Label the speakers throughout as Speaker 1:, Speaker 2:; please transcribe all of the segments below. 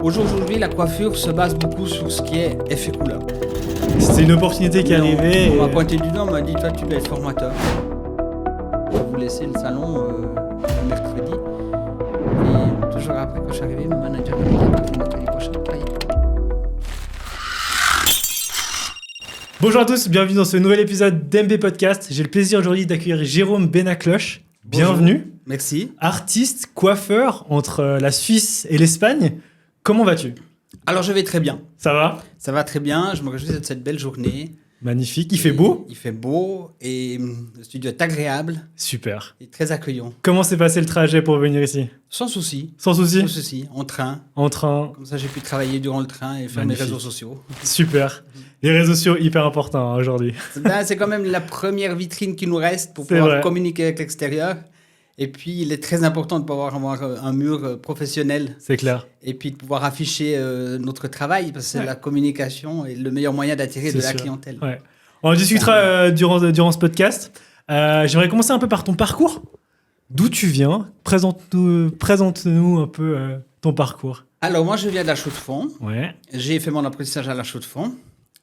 Speaker 1: Aujourd'hui, la coiffure se base beaucoup sur ce qui est effet couleur.
Speaker 2: C'était une opportunité qui arrivait.
Speaker 1: On m'a pointé du doigt, on m'a dit toi tu dois être formateur. Je vais vous laisser le salon le mercredi. Et toujours après que je suis arrivé, mon manager m'a dit à partir de mercredi prochain, travaillez.
Speaker 2: Bonjour à tous, bienvenue dans ce nouvel épisode d'MB Podcast. J'ai le plaisir aujourd'hui d'accueillir Jérôme Benacloche. Bienvenue.
Speaker 1: Bonjour. Merci.
Speaker 2: Artiste, coiffeur entre la Suisse et l'Espagne. Comment vas-tu ?
Speaker 1: Alors je vais très bien.
Speaker 2: Ça va ?
Speaker 1: Ça va très bien, je me réjouis de cette belle journée.
Speaker 2: Magnifique, il fait beau ?
Speaker 1: Il fait beau et le studio est agréable
Speaker 2: Super.
Speaker 1: et très accueillant.
Speaker 2: Comment s'est passé le trajet pour venir ici ?
Speaker 1: Sans souci.
Speaker 2: Sans souci ?
Speaker 1: Sans souci, en train.
Speaker 2: En train.
Speaker 1: Comme ça j'ai pu travailler durant le train et faire
Speaker 2: Magnifique.
Speaker 1: mes réseaux sociaux.
Speaker 2: Super. Les réseaux sociaux, hyper importants aujourd'hui.
Speaker 1: C'est quand même la première vitrine qui nous reste pour
Speaker 2: C'est
Speaker 1: pouvoir
Speaker 2: vrai.
Speaker 1: communiquer avec l'extérieur. Et puis, il est très important de pouvoir avoir un mur professionnel
Speaker 2: C'est clair.
Speaker 1: et puis de pouvoir afficher notre travail parce que c'est
Speaker 2: Ouais.
Speaker 1: la communication et le meilleur moyen d'attirer de
Speaker 2: C'est
Speaker 1: la
Speaker 2: sûr.
Speaker 1: clientèle.
Speaker 2: Ouais. On en discutera durant ce podcast. J'aimerais commencer un peu par ton parcours. D'où tu viens ? Présente-nous un peu ton parcours.
Speaker 1: Alors, moi, je viens de la Chaux-de-Fonds.
Speaker 2: Ouais.
Speaker 1: J'ai fait mon apprentissage à la Chaux-de-Fonds.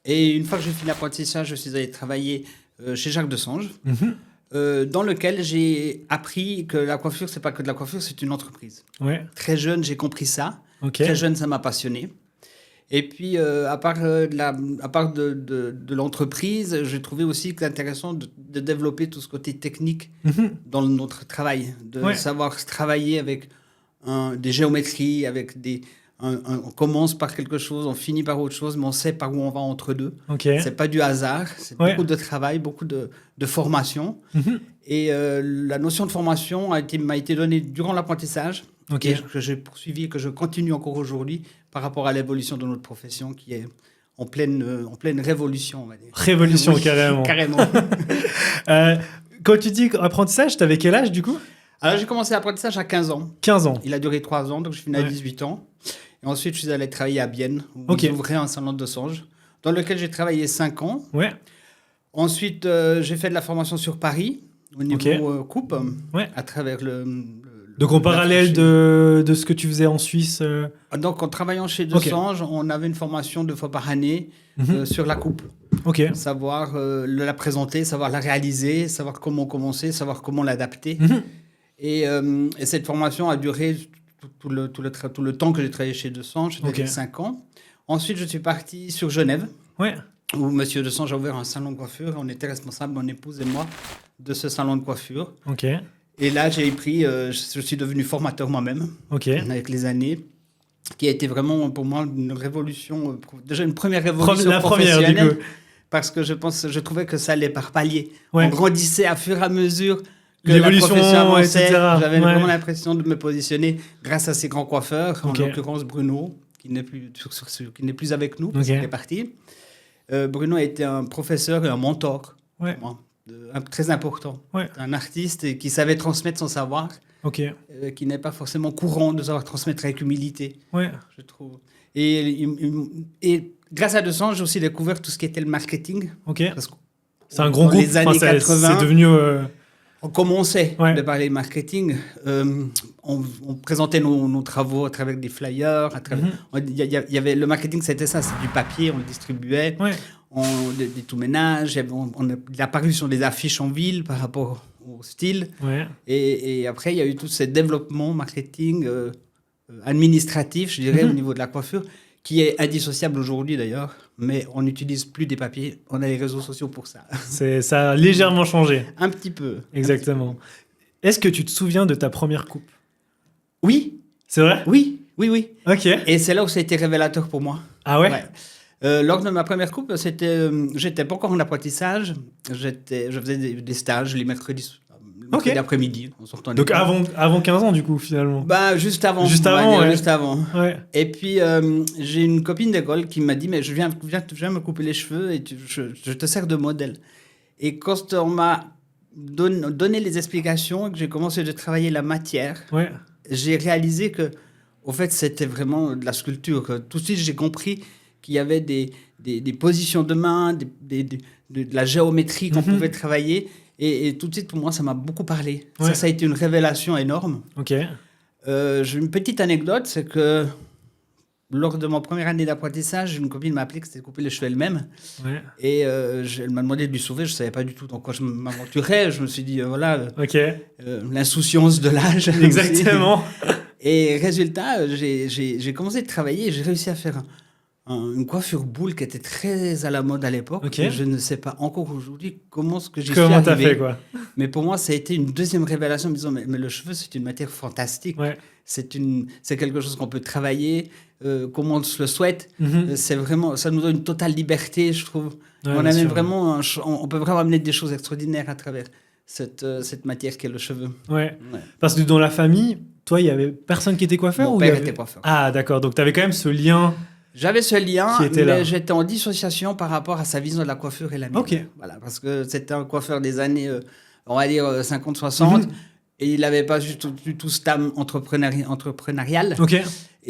Speaker 1: Et une fois que j'ai fini l'apprentissage, je suis allé travailler chez Jacques Desange, dans lequel j'ai appris que la coiffure, c'est pas que de la coiffure, c'est une entreprise.
Speaker 2: Ouais.
Speaker 1: Très jeune, j'ai compris ça.
Speaker 2: Ok.
Speaker 1: Très jeune, ça m'a passionné. Et puis, à part de l'entreprise, j'ai trouvé aussi que c'est intéressant de développer tout ce côté technique dans notre travail, de
Speaker 2: Ouais.
Speaker 1: savoir travailler avec des géométries, avec on commence par quelque chose, on finit par autre chose, mais on sait par où on va entre deux.
Speaker 2: Ok.
Speaker 1: C'est pas du hasard, c'est
Speaker 2: Ouais.
Speaker 1: beaucoup de travail, beaucoup de formation.
Speaker 2: Mhm.
Speaker 1: Et la notion de formation m'a été donnée durant l'apprentissage,
Speaker 2: Ok.
Speaker 1: et que j'ai poursuivi et que je continue encore aujourd'hui par rapport à l'évolution de notre profession qui est en pleine révolution, on va dire.
Speaker 2: Révolution,
Speaker 1: Oui,
Speaker 2: carrément.
Speaker 1: Carrément.
Speaker 2: Quand tu dis apprentissage, t'avais quel âge du coup ?
Speaker 1: Alors j'ai commencé l'apprentissage à 15 ans.
Speaker 2: 15 ans.
Speaker 1: Il a duré 3 ans, donc je finis à
Speaker 2: Ouais.
Speaker 1: 18 ans. Et ensuite, je suis allé travailler à Bienne, où
Speaker 2: Ok.
Speaker 1: ils ouvraient un salon de Desange, dans lequel j'ai travaillé 5 ans.
Speaker 2: Ouais.
Speaker 1: Ensuite, j'ai fait de la formation sur Paris, au niveau coupe,
Speaker 2: Ouais.
Speaker 1: à travers
Speaker 2: Donc en
Speaker 1: la
Speaker 2: parallèle
Speaker 1: franchise.
Speaker 2: de ce que tu faisais en Suisse.
Speaker 1: Donc, en travaillant chez
Speaker 2: Ok.
Speaker 1: Desange, on avait une formation 2 fois par année sur la coupe.
Speaker 2: Ok.
Speaker 1: Savoir la présenter, savoir la réaliser, savoir comment commencer, savoir comment l'adapter.
Speaker 2: Mhm.
Speaker 1: Et cette formation a duré tout le temps que j'ai travaillé chez Desange, c'est-à-dire
Speaker 2: Ok.
Speaker 1: 5 ans. Ensuite, je suis parti sur Genève,
Speaker 2: Ouais.
Speaker 1: où Monsieur Desange a ouvert un salon de coiffure. On était responsables, mon épouse et moi, de ce salon de coiffure.
Speaker 2: Ok.
Speaker 1: Et là, je suis devenu formateur moi-même,
Speaker 2: Ok.
Speaker 1: avec les années, qui a été vraiment pour moi une révolution, déjà une première révolution
Speaker 2: La première du
Speaker 1: professionnelle,
Speaker 2: coup.
Speaker 1: parce que je trouvais que ça allait par palier.
Speaker 2: Ouais.
Speaker 1: On grandissait à fur et à mesure que
Speaker 2: L'évolution,
Speaker 1: la profession avançait.
Speaker 2: etc.
Speaker 1: J'avais
Speaker 2: Ouais.
Speaker 1: vraiment l'impression de me positionner grâce à ces grands coiffeurs,
Speaker 2: Ok.
Speaker 1: en l'occurrence Bruno, qui n'est plus avec nous, parce
Speaker 2: Ok.
Speaker 1: qu'il est parti. Bruno a été un professeur et un mentor,
Speaker 2: Ouais.
Speaker 1: pour moi, très important.
Speaker 2: Ouais.
Speaker 1: Un artiste qui savait transmettre son savoir,
Speaker 2: Ok.
Speaker 1: qui n'est pas forcément courant de savoir transmettre avec humilité,
Speaker 2: Ouais.
Speaker 1: je trouve. Et grâce à Desange, j'ai aussi découvert tout ce qui était le marketing.
Speaker 2: Ok.
Speaker 1: Parce que
Speaker 2: C'est un gros
Speaker 1: dans
Speaker 2: groupe.
Speaker 1: les années
Speaker 2: Enfin,
Speaker 1: 80,
Speaker 2: c'est devenu.
Speaker 1: on commençait
Speaker 2: Ouais.
Speaker 1: de parler marketing. On présentait nos travaux à travers des flyers. Il y avait, le marketing, c'était ça, c'est du papier, on le distribuait.
Speaker 2: Ouais.
Speaker 1: Des tout-ménages, il est apparu sur des affiches en ville par rapport au style.
Speaker 2: Ouais.
Speaker 1: Et après, il y a eu tout ce développement marketing administratif, je dirais, au niveau de la coiffure, qui est indissociable aujourd'hui d'ailleurs, mais on n'utilise plus des papiers, on a les réseaux sociaux pour ça.
Speaker 2: Ça a légèrement changé.
Speaker 1: Un petit peu.
Speaker 2: Exactement. Est-ce que tu te souviens de ta première coupe ?
Speaker 1: Oui,
Speaker 2: C'est vrai ?
Speaker 1: oui.
Speaker 2: Ok.
Speaker 1: Et c'est là où ça a été révélateur pour moi.
Speaker 2: Ah ouais,
Speaker 1: Lors de ma première coupe, j'étais pas encore en apprentissage, je faisais des stages les mercredis après-midi. En sortant
Speaker 2: Donc
Speaker 1: d'école.
Speaker 2: avant 15 ans, du coup, finalement.
Speaker 1: Bah, juste avant.
Speaker 2: Juste
Speaker 1: on va
Speaker 2: avant,
Speaker 1: dire,
Speaker 2: ouais.
Speaker 1: Juste avant.
Speaker 2: Ouais.
Speaker 1: Et puis, j'ai une copine d'école qui m'a dit, mais je viens me couper les cheveux et je te sers de modèle. Et quand on m'a donné les explications et que j'ai commencé à travailler la matière,
Speaker 2: Ouais.
Speaker 1: j'ai réalisé que, au fait, c'était vraiment de la sculpture. Tout de suite, j'ai compris qu'il y avait des positions de main, de la géométrie qu'on pouvait travailler. Et tout de suite, pour moi, ça m'a beaucoup parlé.
Speaker 2: Ouais.
Speaker 1: Ça a été une révélation énorme.
Speaker 2: Ok.
Speaker 1: J'ai une petite anecdote, c'est que lors de ma première année d'apprentissage, une copine m'a appelé que c'était couper les cheveux elle-même.
Speaker 2: Ouais.
Speaker 1: Et elle m'a demandé de lui sauver. Je ne savais pas du tout dans quoi je m'aventurais. Je me suis dit, voilà,
Speaker 2: Ok.
Speaker 1: l'insouciance de l'âge.
Speaker 2: Exactement.
Speaker 1: Et résultat, j'ai commencé de travailler et j'ai réussi à faire une coiffure boule qui était très à la mode à l'époque.
Speaker 2: Ok.
Speaker 1: Et je ne sais pas encore aujourd'hui comment ce que j'y suis
Speaker 2: Comment t'as
Speaker 1: arrivé.
Speaker 2: fait, quoi?
Speaker 1: Mais pour moi, ça a été une deuxième révélation en me disant, mais le cheveu, c'est une matière fantastique.
Speaker 2: Ouais.
Speaker 1: C'est quelque chose qu'on peut travailler comme on se le souhaite.
Speaker 2: Mhm.
Speaker 1: C'est vraiment, ça nous donne une totale liberté, je trouve.
Speaker 2: Ouais,
Speaker 1: On
Speaker 2: bien
Speaker 1: amène
Speaker 2: sûr.
Speaker 1: vraiment, on peut vraiment amener des choses extraordinaires à travers cette matière qu'est le cheveu.
Speaker 2: Ouais.
Speaker 1: Ouais.
Speaker 2: Parce que dans la famille, toi, il y avait personne qui était coiffeur
Speaker 1: Mon
Speaker 2: ou il y
Speaker 1: père
Speaker 2: avait-
Speaker 1: était coiffeur.
Speaker 2: Ah, d'accord. Donc, tu avais quand même ce lien.
Speaker 1: J'avais ce lien,
Speaker 2: Qui était là.
Speaker 1: mais j'étais en dissociation par rapport à sa vision de la coiffure et la mienne.
Speaker 2: Ok.
Speaker 1: Voilà, parce que c'était un coiffeur des années, on va dire, 50-60,
Speaker 2: Mhm.
Speaker 1: et il n'avait pas du tout cette âme entrepreneuriale.
Speaker 2: Ok.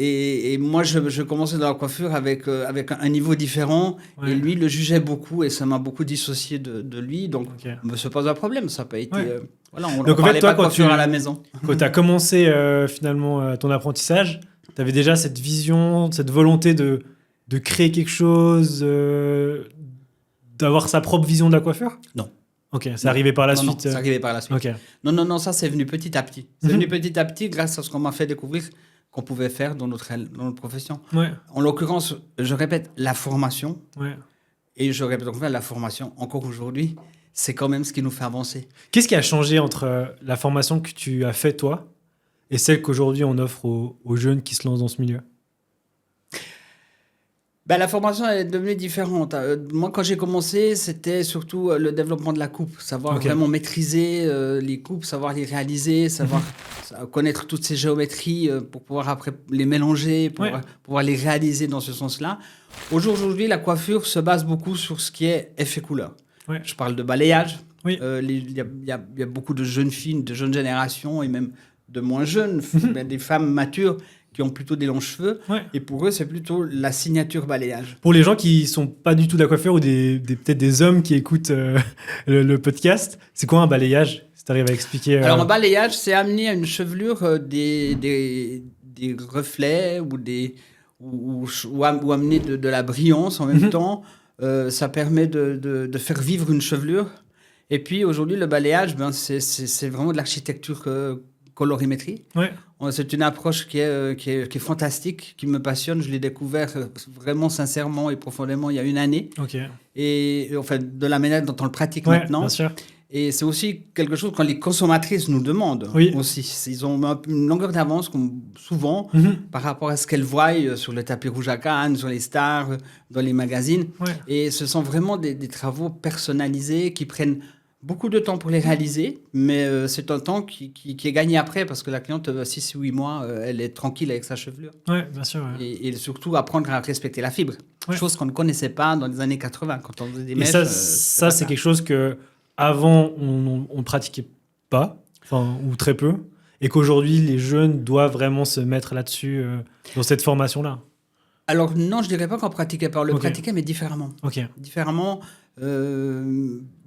Speaker 1: Et moi, je commençais dans la coiffure avec un niveau différent.
Speaker 2: Ouais.
Speaker 1: Et lui, il le jugeait beaucoup et ça m'a beaucoup dissocié de lui. Donc,
Speaker 2: Ok.
Speaker 1: c'est pas un problème. Ça n'a pas été.
Speaker 2: Ouais.
Speaker 1: Voilà, on
Speaker 2: Donc, en fait,
Speaker 1: parlait
Speaker 2: toi,
Speaker 1: pas de
Speaker 2: quand
Speaker 1: coiffure
Speaker 2: tu-
Speaker 1: à la maison.
Speaker 2: Quand tu as commencé finalement ton apprentissage, tu avais déjà cette vision, cette volonté de créer quelque chose, d'avoir sa propre vision de la coiffure?
Speaker 1: Non.
Speaker 2: Ok, c'est arrivé par la
Speaker 1: Non,
Speaker 2: suite.
Speaker 1: Non, c'est arrivé par la suite.
Speaker 2: Ok.
Speaker 1: Non, ça, c'est venu petit à petit. C'est venu petit à petit grâce à ce qu'on m'a fait découvrir qu'on pouvait faire dans notre profession.
Speaker 2: Ouais,
Speaker 1: En l'occurrence, je répète, la formation,
Speaker 2: ouais.
Speaker 1: et je répète encore la formation, encore aujourd'hui, c'est quand même ce qui nous fait avancer.
Speaker 2: Qu'est-ce qui a changé entre la formation que tu as fait toi et celle qu'aujourd'hui on offre aux jeunes qui se lancent dans ce milieu?
Speaker 1: Ben, la formation elle est devenue différente. Moi, quand j'ai commencé, c'était surtout le développement de la coupe. Savoir
Speaker 2: Ok.
Speaker 1: vraiment maîtriser les coupes, savoir les réaliser, savoir connaître toutes ces géométries pour pouvoir après les mélanger, pour
Speaker 2: Ouais.
Speaker 1: pouvoir les réaliser dans ce sens-là. Aujourd'hui, la coiffure se base beaucoup sur ce qui est effet couleur.
Speaker 2: Ouais.
Speaker 1: Je parle de balayage.
Speaker 2: Oui.
Speaker 1: Il y a beaucoup de jeunes filles, de jeunes générations et même de moins jeunes, ben, des femmes matures qui ont plutôt des longs cheveux.
Speaker 2: Ouais.
Speaker 1: Et pour eux, c'est plutôt la signature balayage.
Speaker 2: Pour les gens qui sont pas du tout de la coiffure ou peut-être des hommes qui écoutent le podcast, c'est quoi un balayage? Si tu arrives à expliquer.
Speaker 1: Alors, un balayage, c'est amener à une chevelure des reflets ou amener de la brillance en même temps. Ça permet de faire vivre une chevelure. Et puis, aujourd'hui, le balayage, ben, c'est vraiment de l'architecture colorimétrie.
Speaker 2: Ouais.
Speaker 1: C'est une approche qui est fantastique, qui me passionne. Je l'ai découvert vraiment sincèrement et profondément il y a une année.
Speaker 2: Ok.
Speaker 1: Et en fait, de la manière dont on le pratique
Speaker 2: Ouais,
Speaker 1: maintenant.
Speaker 2: bien sûr.
Speaker 1: Et c'est aussi quelque chose quand les consommatrices nous demandent
Speaker 2: Oui.
Speaker 1: aussi. Ils ont une longueur d'avance souvent
Speaker 2: Mhm.
Speaker 1: par rapport à ce qu'elles voient sur le tapis rouge à Cannes, sur les stars, dans les magazines.
Speaker 2: Ouais.
Speaker 1: Et ce sont vraiment des travaux personnalisés qui prennent beaucoup de temps pour les réaliser, mais c'est un temps qui est gagné après parce que la cliente, 6 ou 8 mois, elle est tranquille avec sa chevelure.
Speaker 2: Ouais, bien sûr. Ouais.
Speaker 1: Et surtout apprendre à respecter la fibre.
Speaker 2: Ouais.
Speaker 1: Chose qu'on ne connaissait pas dans les années 80 quand on faisait des
Speaker 2: Et
Speaker 1: mèches.
Speaker 2: ça,
Speaker 1: c'était pas
Speaker 2: c'est quelque chose que avant on ne pratiquait pas, enfin ou très peu, et qu'aujourd'hui les jeunes doivent vraiment se mettre là-dessus dans cette formation-là.
Speaker 1: Alors non, je dirais pas qu'on pratiquait pas, on le
Speaker 2: Ok.
Speaker 1: pratiquait, mais différemment.
Speaker 2: Ok.
Speaker 1: Différemment,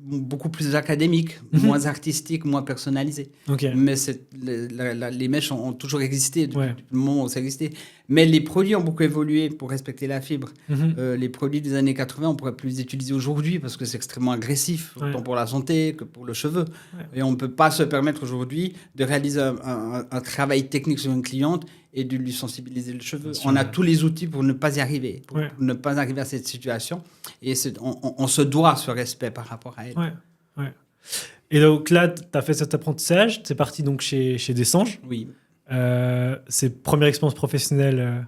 Speaker 1: beaucoup plus académique,
Speaker 2: Mhm.
Speaker 1: moins artistique, moins personnalisé.
Speaker 2: Ok.
Speaker 1: Mais les mèches ont toujours existé depuis
Speaker 2: Ouais.
Speaker 1: le moment où ça existait. Mais les produits ont beaucoup évolué pour respecter la fibre.
Speaker 2: Mhm.
Speaker 1: Les produits des années 80, on pourrait plus les utiliser aujourd'hui parce que c'est extrêmement agressif,
Speaker 2: Ouais.
Speaker 1: autant pour la santé que pour le cheveu.
Speaker 2: Ouais.
Speaker 1: Et on ne peut pas se permettre aujourd'hui de réaliser un travail technique sur une cliente et de lui sensibiliser le cheveu.
Speaker 2: Bien sûr,
Speaker 1: On a
Speaker 2: ouais.
Speaker 1: tous les outils pour ne pas y arriver, pour
Speaker 2: Ouais.
Speaker 1: ne pas arriver à cette situation. Et on se doit ce respect par rapport à elle.
Speaker 2: Ouais. Ouais. Et donc là, tu as fait cet apprentissage, tu es parti donc chez Dessanges.
Speaker 1: Oui.
Speaker 2: C'est première expérience professionnelle.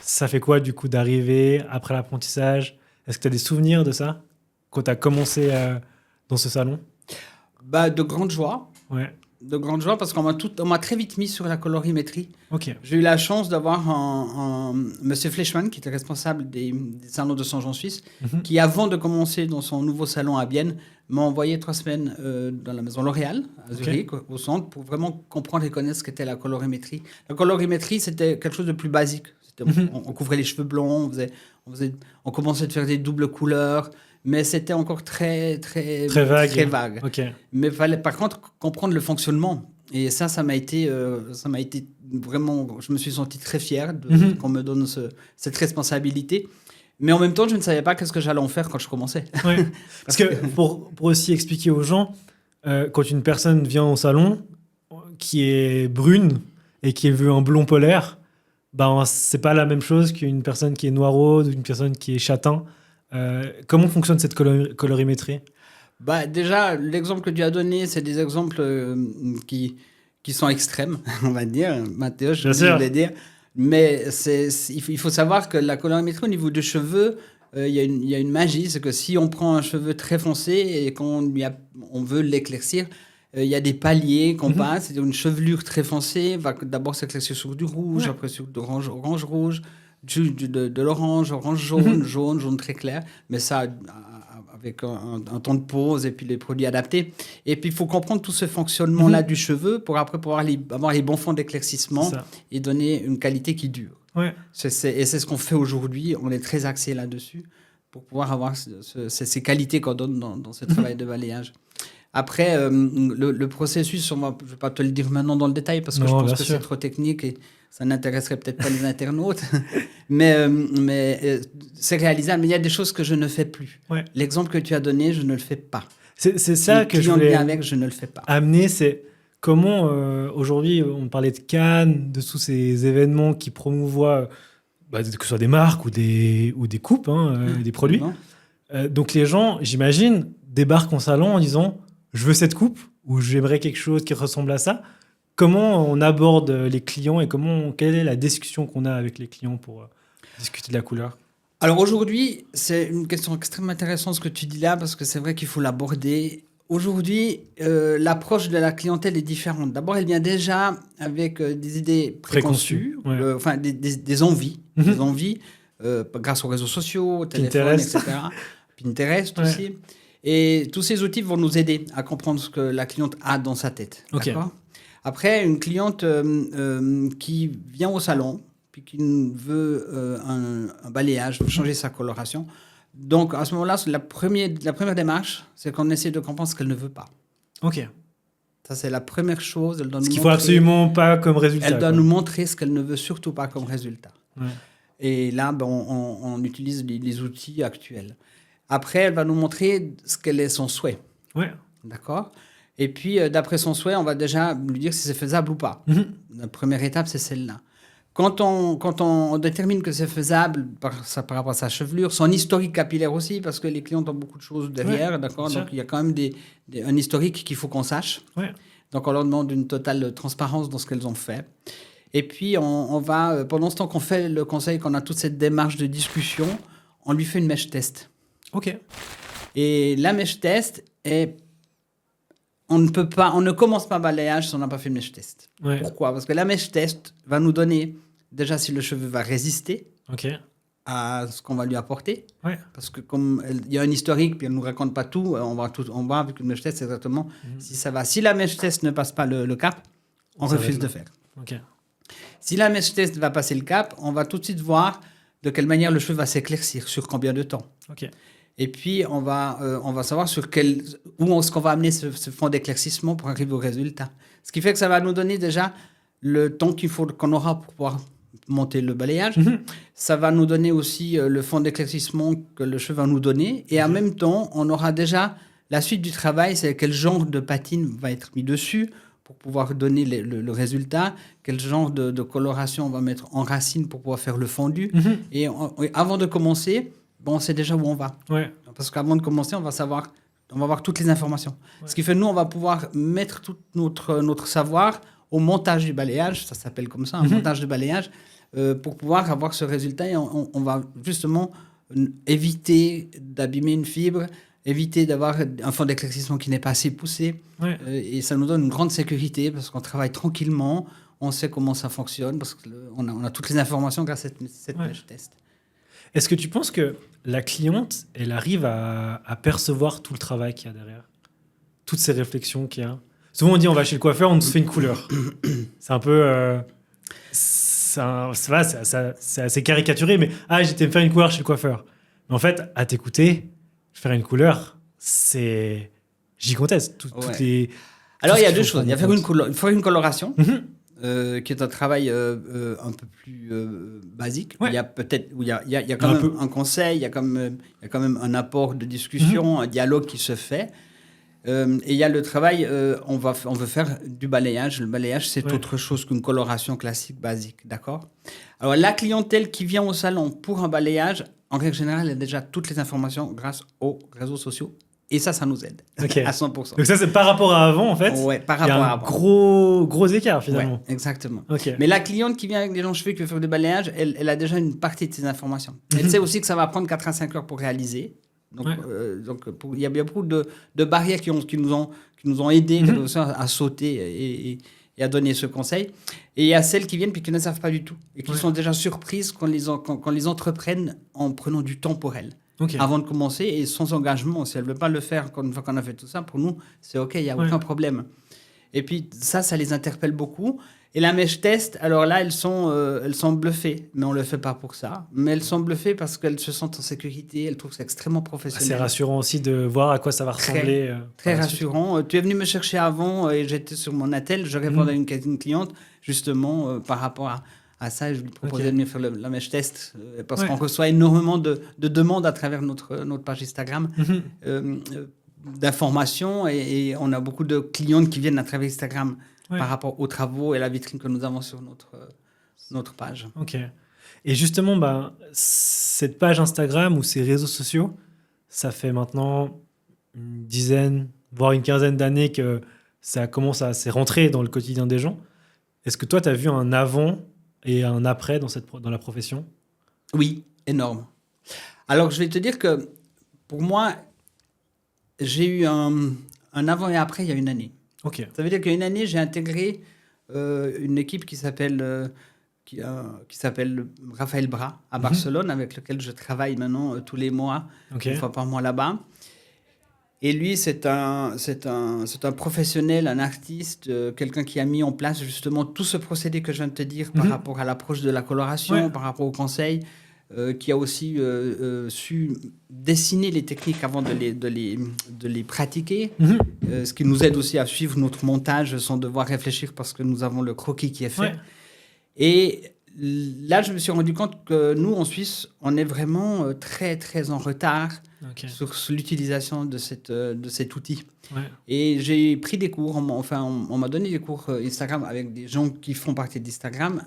Speaker 2: Ça fait quoi du coup d'arriver après l'apprentissage? Est-ce que tu as des souvenirs de ça quand tu as commencé dans ce salon?
Speaker 1: Bah, de grande joie.
Speaker 2: Ouais.
Speaker 1: De grande joie parce qu'on m'a très vite mis sur la colorimétrie.
Speaker 2: Ok.
Speaker 1: J'ai eu la chance d'avoir un monsieur Fleischmann, qui était responsable des salons de Saint-Jean-Suisse,
Speaker 2: Mhm.
Speaker 1: qui, avant de commencer dans son nouveau salon à Bienne, m'a envoyé 3 semaines dans la maison L'Oréal, à Zurich, au centre, pour vraiment comprendre et connaître ce qu'était la colorimétrie. La colorimétrie, c'était quelque chose de plus basique.
Speaker 2: Mhm.
Speaker 1: On couvrait les cheveux blonds, on commençait à faire des doubles couleurs, mais c'était encore très
Speaker 2: Très vague.
Speaker 1: Très vague.
Speaker 2: Ok.
Speaker 1: Mais il fallait par contre comprendre le fonctionnement. Et ça m'a été vraiment... Je me suis senti très fier qu'on me donne cette responsabilité. Mais en même temps, je ne savais pas qu'est-ce que j'allais en faire quand je commençais.
Speaker 2: Ouais. Parce que pour aussi expliquer aux gens, quand une personne vient au salon qui est brune et qui veut un blond polaire, ben, c'est pas la même chose qu'une personne qui est noiraude ou une personne qui est châtain. Comment fonctionne cette colorimétrie?
Speaker 1: Bah, déjà, l'exemple que tu as donné, c'est des exemples qui sont extrêmes, on va dire. Mathéo, je voulais dire. Mais il faut savoir que la colorimétrie au niveau des cheveux, il y a une magie. C'est que si on prend un cheveu très foncé et qu'on veut l'éclaircir, il y a des paliers qu'on passe. C'est-à-dire une chevelure très foncée va d'abord s'éclaircir sur du rouge, après sur de orange-rouge, de l'orange, orange-jaune, jaune très clair. Mais ça, avec un temps de pause et puis les produits adaptés. Et puis, il faut comprendre tout ce fonctionnement-là du cheveu pour après pouvoir avoir les bons fonds d'éclaircissement et donner une qualité qui dure.
Speaker 2: Ouais.
Speaker 1: Et c'est ce qu'on fait aujourd'hui. On est très axé là-dessus pour pouvoir avoir ces qualités qu'on donne dans ce travail de balayage. Après, le processus, je ne vais pas te le dire maintenant dans le détail parce que je pense que c'est trop technique et ça n'intéresserait peut-être pas les internautes. mais c'est réalisable. Mais il y a des choses que je ne fais plus. Ouais. L'exemple que tu as donné, je ne le fais pas.
Speaker 2: C'est ça que je voulais
Speaker 1: je ne le fais pas.
Speaker 2: Amener, c'est comment aujourd'hui, on parlait de Cannes, de tous ces événements qui promouvoient, que ce soit des marques ou des coupes, des produits. Donc les gens, j'imagine, débarquent en salon en disant « je veux cette coupe » ou « j'aimerais quelque chose qui ressemble à ça ». Comment on aborde les clients et quelle est la discussion qu'on a avec les clients pour discuter de la couleur?
Speaker 1: Alors aujourd'hui, c'est une question extrêmement intéressante ce que tu dis là, parce que c'est vrai qu'il faut l'aborder. Aujourd'hui, l'approche de la clientèle est différente. D'abord, elle vient déjà avec des idées préconçues, des envies, des envies grâce aux réseaux sociaux, au téléphone,
Speaker 2: Pinterest.
Speaker 1: etc. Pinterest aussi. Et tous ces outils vont nous aider à comprendre ce que la cliente a dans sa tête.
Speaker 2: Okay.
Speaker 1: D'accord ? Après, une cliente qui vient au salon, puis qui veut un balayage, veut changer sa coloration. Donc, à ce moment-là, la première démarche, c'est qu'on essaie de comprendre ce qu'elle ne veut pas.
Speaker 2: OK.
Speaker 1: Ça, c'est la première chose. Elle doit
Speaker 2: ce qu'il ne faut absolument pas comme résultat.
Speaker 1: Elle doit nous montrer ce qu'elle ne veut surtout pas comme résultat.
Speaker 2: Ouais.
Speaker 1: Et là, on utilise les outils actuels. Après, elle va nous montrer ce qu'elle est son souhait.
Speaker 2: Ouais.
Speaker 1: D'accord ? Et puis, d'après son souhait, on va déjà lui dire si c'est faisable ou pas. La première étape, c'est celle-là. Quand on détermine que c'est faisable par rapport à sa chevelure, son historique capillaire aussi, parce que les clients ont beaucoup de choses derrière, d'accord ? Donc, il y a quand même un historique qu'il faut qu'on sache.
Speaker 2: Ouais.
Speaker 1: Donc, on leur demande une totale transparence dans ce qu'elles ont fait. Et puis, on va, pendant ce temps qu'on fait le conseil, qu'on a toute cette démarche de discussion, on lui fait une mèche test.
Speaker 2: OK.
Speaker 1: Et la mèche test est... On ne commence pas un balayage si on n'a pas fait une mèche test.
Speaker 2: Ouais.
Speaker 1: Pourquoi ? Parce que la mèche test va nous donner déjà si le cheveu va résister à ce qu'on va lui apporter.
Speaker 2: Ouais.
Speaker 1: Parce que comme il y a un historique, puis elle ne nous raconte pas tout, on va avec une mèche test exactement si ça va. Si la mèche test ne passe pas le cap, on refuse de faire.
Speaker 2: Okay.
Speaker 1: Si la mèche test va passer le cap, on va tout de suite voir de quelle manière le cheveu va s'éclaircir, sur combien de temps.
Speaker 2: Okay.
Speaker 1: Et puis, on va savoir où est-ce qu'on va amener ce fond d'éclaircissement pour arriver au résultat. Ce qui fait que ça va nous donner déjà le temps qu'on aura pour pouvoir monter le balayage. Ça va nous donner aussi le fond d'éclaircissement que le cheveu va nous donner. Et en même temps, on aura déjà la suite du travail, c'est quel genre de patine va être mis dessus pour pouvoir donner le résultat, quel genre de coloration on va mettre en racine pour pouvoir faire le fondu. Et avant de commencer... on sait déjà où on va.
Speaker 2: Ouais.
Speaker 1: Parce qu'avant de commencer, on va avoir toutes les informations. Ouais. Ce qui fait que nous, on va pouvoir mettre tout notre savoir au montage du balayage, ça s'appelle comme ça, un montage de balayage, pour pouvoir avoir ce résultat. Et on va justement éviter d'abîmer une fibre, éviter d'avoir un fond d'éclaircissement qui n'est pas assez poussé.
Speaker 2: Ouais.
Speaker 1: Et ça nous donne une grande sécurité parce qu'on travaille tranquillement, on sait comment ça fonctionne, parce qu'on a toutes les informations grâce à cette mèche test.
Speaker 2: Est-ce que tu penses que la cliente, elle arrive à percevoir tout le travail qu'il y a derrière ? Toutes ces réflexions qu'il y a ? Souvent, on dit on va chez le coiffeur, on nous fait une couleur. C'est un peu... c'est assez caricaturé, mais j'étais me faire une couleur chez le coiffeur. Mais en fait, à t'écouter, faire une couleur, c'est gigantesque.
Speaker 1: Alors, il y a deux choses. Il y a faire une coloration, qui est un travail un peu plus basique.
Speaker 2: Ouais.
Speaker 1: Il y a peut-être, il y a quand même un conseil, il y a quand même un apport de discussion, un dialogue qui se fait. Et il y a le travail, on veut faire du balayage. Le balayage, c'est autre chose qu'une coloration classique, basique, d'accord? Alors, la clientèle qui vient au salon pour un balayage, en règle générale, elle a déjà toutes les informations grâce aux réseaux sociaux. Et ça nous aide à 100%.
Speaker 2: Donc ça, c'est par rapport à avant, en fait.
Speaker 1: Ouais, par rapport à avant.
Speaker 2: Gros écart, finalement.
Speaker 1: Ouais, exactement.
Speaker 2: Okay.
Speaker 1: Mais la cliente qui vient avec des longs cheveux qui veut faire du balayage, elle a déjà une partie de ces informations. Elle sait aussi que ça va prendre 4 à 5 heures pour réaliser. Donc, il y a beaucoup de barrières qui nous ont aidés à sauter et à donner ce conseil. Et il y a celles qui viennent puis qui ne savent pas du tout et qui sont déjà surprises quand les entreprennent en prenant du temps pour elles. Avant de commencer et sans engagement. Si elle ne veut pas le faire une fois qu'on a fait tout ça, pour nous, c'est OK, il n'y a aucun problème. Et puis ça les interpelle beaucoup. Et la mèche test, alors là, elles sont bluffées. Mais on ne le fait pas pour ça. Mais elles sont bluffées parce qu'elles se sentent en sécurité. Elles trouvent que c'est extrêmement professionnel.
Speaker 2: C'est rassurant aussi de voir à quoi ça va ressembler.
Speaker 1: Très rassurant. Tu es venu me chercher avant et j'étais sur mon attel. Je répondais à une cliente, justement, par rapport à ça. Et je lui proposais de venir faire la mèche test parce qu'on reçoit énormément de demandes à travers notre page Instagram. D'informations et on a beaucoup de clientes qui viennent à travers Instagram par rapport aux travaux et la vitrine que nous avons sur notre page.
Speaker 2: Ok. Et justement, cette page Instagram ou ces réseaux sociaux, ça fait maintenant une dizaine, voire une quinzaine d'années que ça commence à s'est rentré dans le quotidien des gens. Est-ce que toi, tu as vu un avant et un après dans la profession?
Speaker 1: Oui, énorme. Alors, je vais te dire que pour moi, j'ai eu un avant et après il y a une année.
Speaker 2: Okay.
Speaker 1: Ça veut dire qu'il y a une année, j'ai intégré une équipe qui s'appelle Raphaël Bras à Barcelone, avec lequel je travaille maintenant tous les mois, une fois par mois là-bas. Et lui, c'est un professionnel, un artiste, quelqu'un qui a mis en place justement tout ce procédé que je viens de te dire par rapport à l'approche de la coloration, par rapport au conseil. Qui a aussi su dessiner les techniques avant de les pratiquer, ce qui nous aide aussi à suivre notre montage sans devoir réfléchir parce que nous avons le croquis qui est fait. Ouais. Et là, je me suis rendu compte que nous, en Suisse, on est vraiment très, très en retard sur l'utilisation de cet outil. Ouais. Et j'ai pris des cours, on m'a donné des cours Instagram avec des gens qui font partie d'Instagram,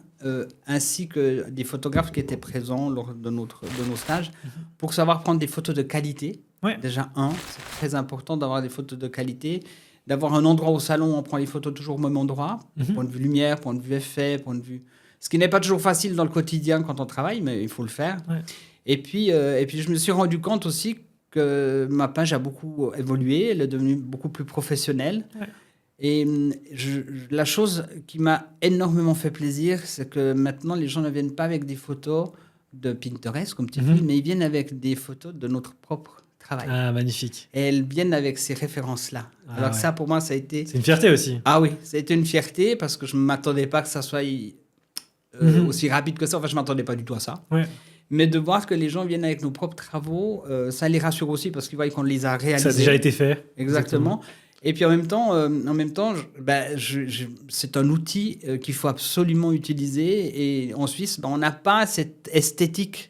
Speaker 1: ainsi que des photographes qui étaient présents lors de nos stages, pour savoir prendre des photos de qualité. Ouais. Déjà, c'est très important d'avoir des photos de qualité, d'avoir un endroit au salon où on prend les photos toujours au même endroit, point de vue lumière, point de vue effet, point de vue... Ce qui n'est pas toujours facile dans le quotidien quand on travaille, mais il faut le faire. Ouais. Et puis, je me suis rendu compte aussi que ma page a beaucoup évolué, elle est devenue beaucoup plus professionnelle. Ouais. Et la chose qui m'a énormément fait plaisir, c'est que maintenant, les gens ne viennent pas avec des photos de Pinterest, comme tu dis, mais ils viennent avec des photos de notre propre travail.
Speaker 2: Ah, magnifique.
Speaker 1: Et elles viennent avec ces références-là. Alors ça, pour moi, ça a été...
Speaker 2: C'est une fierté aussi.
Speaker 1: Ah oui, ça a été une fierté parce que je ne m'attendais pas que ça soit aussi rapide que ça. Enfin, je ne m'attendais pas du tout à ça. Ouais. Mais de voir que les gens viennent avec nos propres travaux, ça les rassure aussi parce qu'ils voient qu'on les a réalisés.
Speaker 2: Ça a déjà été fait.
Speaker 1: Exactement. Et puis en même temps, c'est un outil qu'il faut absolument utiliser. Et en Suisse, on n'a pas cette esthétique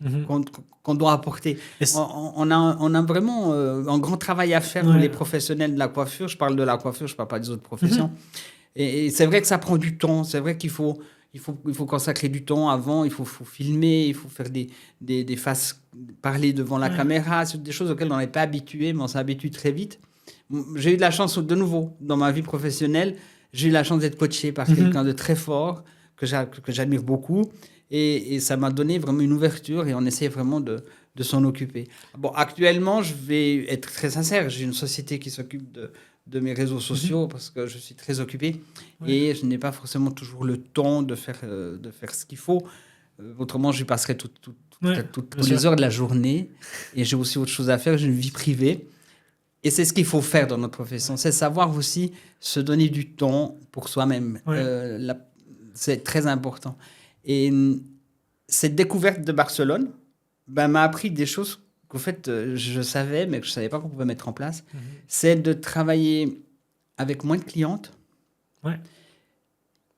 Speaker 1: qu'on doit apporter. On a vraiment un grand travail à faire pour les professionnels de la coiffure. Je parle de la coiffure, je ne parle pas des autres professions. Et c'est vrai que ça prend du temps. C'est vrai qu'il faut consacrer du temps avant, il faut filmer, il faut faire des faces, parler devant la caméra. C'est des choses auxquelles on n'est pas habitué, mais on s'habitue très vite. J'ai eu de la chance, de nouveau, dans ma vie professionnelle, j'ai eu la chance d'être coaché par quelqu'un de très fort, que j'admire beaucoup. Et ça m'a donné vraiment une ouverture et on essaie vraiment de s'en occuper. Bon, actuellement, je vais être très sincère, j'ai une société qui s'occupe de mes réseaux sociaux parce que je suis très occupé et je n'ai pas forcément toujours le temps de faire ce qu'il faut. Autrement, je passerai toutes les heures de la journée et j'ai aussi autre chose à faire, j'ai une vie privée. Et c'est ce qu'il faut faire dans notre profession, c'est savoir aussi se donner du temps pour soi-même. C'est très important. Et cette découverte de Barcelone m'a appris des choses qu'en fait, je savais, mais que je ne savais pas qu'on pouvait mettre en place. C'est de travailler avec moins de clientes,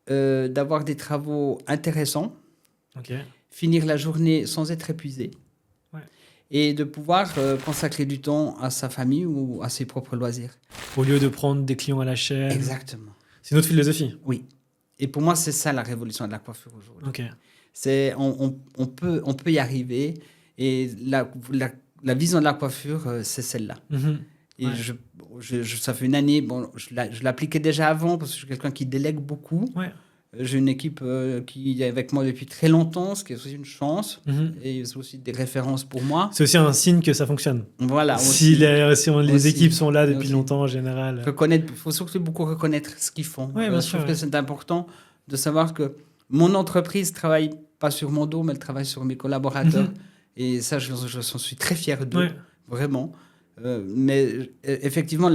Speaker 1: D'avoir des travaux intéressants,
Speaker 2: Ok.
Speaker 1: finir la journée sans être épuisé, et de pouvoir consacrer du temps à sa famille ou à ses propres loisirs.
Speaker 2: Au lieu de prendre des clients à la chaîne.
Speaker 1: Exactement.
Speaker 2: C'est notre philosophie.
Speaker 1: Oui. Et pour moi, c'est ça la révolution de la coiffure aujourd'hui.
Speaker 2: Ok.
Speaker 1: On peut y arriver, et la vision de la coiffure, c'est celle-là. Et ça fait une année, je l'appliquais déjà avant parce que je suis quelqu'un qui délègue beaucoup. J'ai une équipe qui est avec moi depuis très longtemps, ce qui est aussi une chance. Et c'est aussi des références pour moi.
Speaker 2: C'est aussi un signe que ça fonctionne.
Speaker 1: Voilà.
Speaker 2: Si les équipes sont là depuis longtemps en général.
Speaker 1: Il faut surtout beaucoup reconnaître ce qu'ils font. Je trouve que c'est important de savoir que mon entreprise ne travaille pas sur mon dos, mais elle travaille sur mes collaborateurs. Et ça, je suis très fier d'eux, vraiment. Mais effectivement,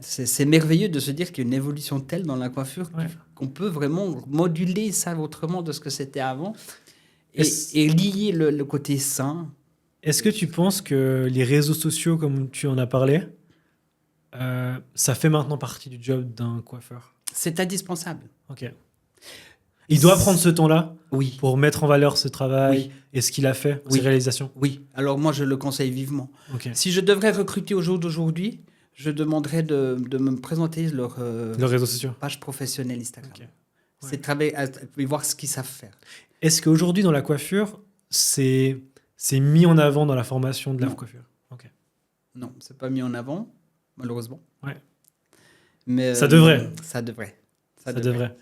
Speaker 1: c'est merveilleux de se dire qu'il y a une évolution telle dans la coiffure qu'on peut vraiment moduler ça autrement de ce que c'était avant et lier le côté sain.
Speaker 2: Est-ce que tu penses que les réseaux sociaux, comme tu en as parlé, ça fait maintenant partie du job d'un coiffeur?
Speaker 1: C'est indispensable.
Speaker 2: Ok. Il doit prendre ce temps-là pour mettre en valeur ce travail et ce qu'il a fait, ses réalisations.
Speaker 1: Oui, alors moi je le conseille vivement. Si je devrais recruter au jour d'aujourd'hui, je demanderais de me présenter leur
Speaker 2: réseaux sociaux,
Speaker 1: page professionnelle Instagram. C'est de travailler et voir ce qu'ils savent faire.
Speaker 2: Est-ce qu'aujourd'hui dans la coiffure, c'est mis en avant dans la formation de la coiffure?
Speaker 1: Non, c'est pas mis en avant, malheureusement. Mais
Speaker 2: ça devrait.
Speaker 1: Ça devrait.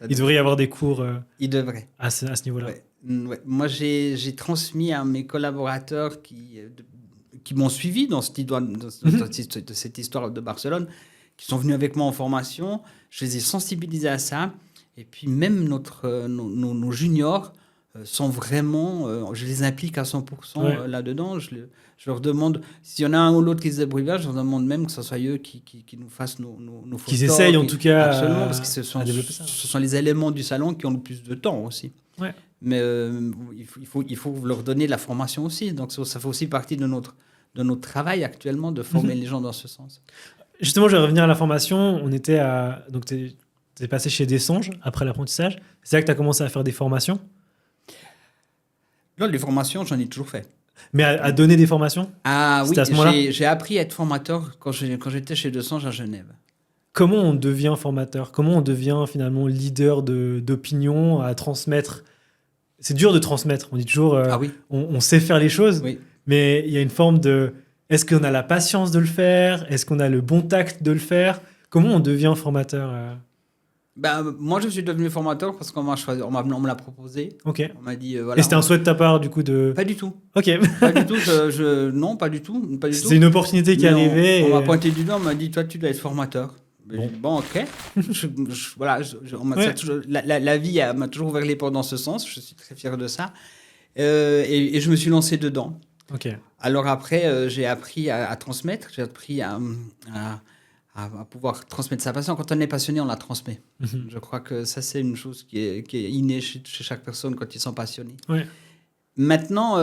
Speaker 2: Il devrait y avoir des cours
Speaker 1: Il devrait.
Speaker 2: À ce niveau-là.
Speaker 1: Moi, j'ai transmis à mes collaborateurs qui m'ont suivi dans cette histoire de Barcelone, qui sont venus avec moi en formation. Je les ai sensibilisés à ça. Et puis même nos juniors sont vraiment... je les implique à 100% là-dedans. Je leur demande, s'il y en a un ou l'autre qui se débrouille bien, je leur demande même que ce soit eux qui nous fassent nos photos.
Speaker 2: Qu'ils essayent en tout cas
Speaker 1: absolument, parce que ce sont les éléments du salon qui ont le plus de temps aussi. Mais il faut leur donner la formation aussi. Donc ça fait aussi partie de notre travail actuellement de former les gens dans ce sens.
Speaker 2: Justement, je vais revenir à la formation. Donc t'es passé chez Dessanges après l'apprentissage. C'est là que tu as commencé à faire des formations?
Speaker 1: Non, les formations, j'en ai toujours fait.
Speaker 2: Mais à donner des formations?
Speaker 1: Ah oui,
Speaker 2: à ce moment-là?
Speaker 1: J'ai appris à être formateur quand j'étais chez Dessanges à Genève.
Speaker 2: Comment on devient formateur? Comment on devient finalement leader d'opinion à transmettre? C'est dur de transmettre. On dit toujours, on sait faire les choses, mais il y a une forme de... Est-ce qu'on a la patience de le faire? Est-ce qu'on a le bon tact de le faire? Comment on devient formateur?
Speaker 1: Moi, je suis devenu formateur parce qu'on me l'a proposé.
Speaker 2: Ok.
Speaker 1: On m'a dit, voilà.
Speaker 2: Et c'était un souhait de ta part, du coup, de...
Speaker 1: Pas du tout.
Speaker 2: Ok.
Speaker 1: Pas du tout. Non, pas du tout.
Speaker 2: C'est une opportunité qui est arrivée.
Speaker 1: On m'a pointé du doigt, on m'a dit, toi, tu dois être formateur. Bon, ok. La vie m'a toujours ouvert les portes dans ce sens. Je suis très fier de ça. Et je me suis lancé dedans.
Speaker 2: Ok.
Speaker 1: Alors après, j'ai appris à transmettre. J'ai appris à pouvoir transmettre sa passion. Quand on est passionné, on la transmet. Je crois que ça, c'est une chose qui est innée chez chaque personne quand ils sont passionnés. Maintenant,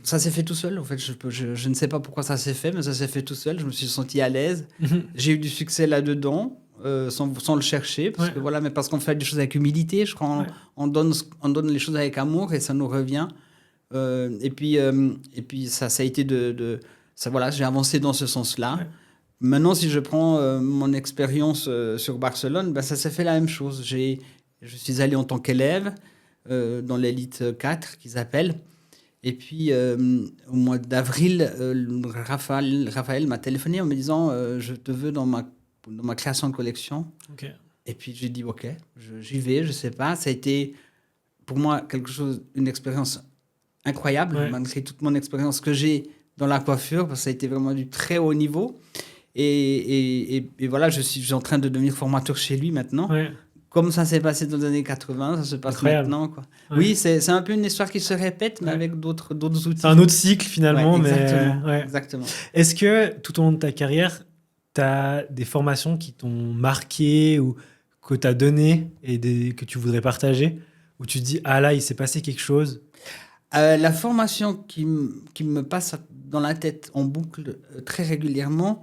Speaker 1: ça s'est fait tout seul. En fait, je ne sais pas pourquoi ça s'est fait, mais ça s'est fait tout seul. Je me suis senti à l'aise. J'ai eu du succès là-dedans, sans le chercher, parce qu'on fait des choses avec humilité. Je crois on donne les choses avec amour et ça nous revient. Et puis ça a été j'ai avancé dans ce sens-là. Maintenant, si je prends mon expérience sur Barcelone, ça s'est fait la même chose. Je suis allé en tant qu'élève dans l'élite 4, qu'ils appellent. Et puis, au mois d'avril, Raphaël m'a téléphoné en me disant je te veux dans ma création de collection. Et puis, j'ai dit OK, j'y vais, je ne sais pas. Ça a été, pour moi, une expérience incroyable, malgré toute mon expérience que j'ai dans la coiffure, parce que ça a été vraiment du très haut niveau. Et voilà, je suis en train de devenir formateur chez lui maintenant. Comme ça s'est passé dans les années 80, ça se passe
Speaker 2: incroyable.
Speaker 1: Maintenant. Quoi. Oui, c'est un peu une histoire qui se répète, mais avec d'autres outils.
Speaker 2: C'est un autre cycle finalement.
Speaker 1: Exactement.
Speaker 2: Est-ce que tout au long de ta carrière, tu as des formations qui t'ont marqué ou que tu as données et que tu voudrais partager, où tu te dis, ah là, il s'est passé quelque chose?
Speaker 1: La formation qui me passe dans la tête en boucle très régulièrement,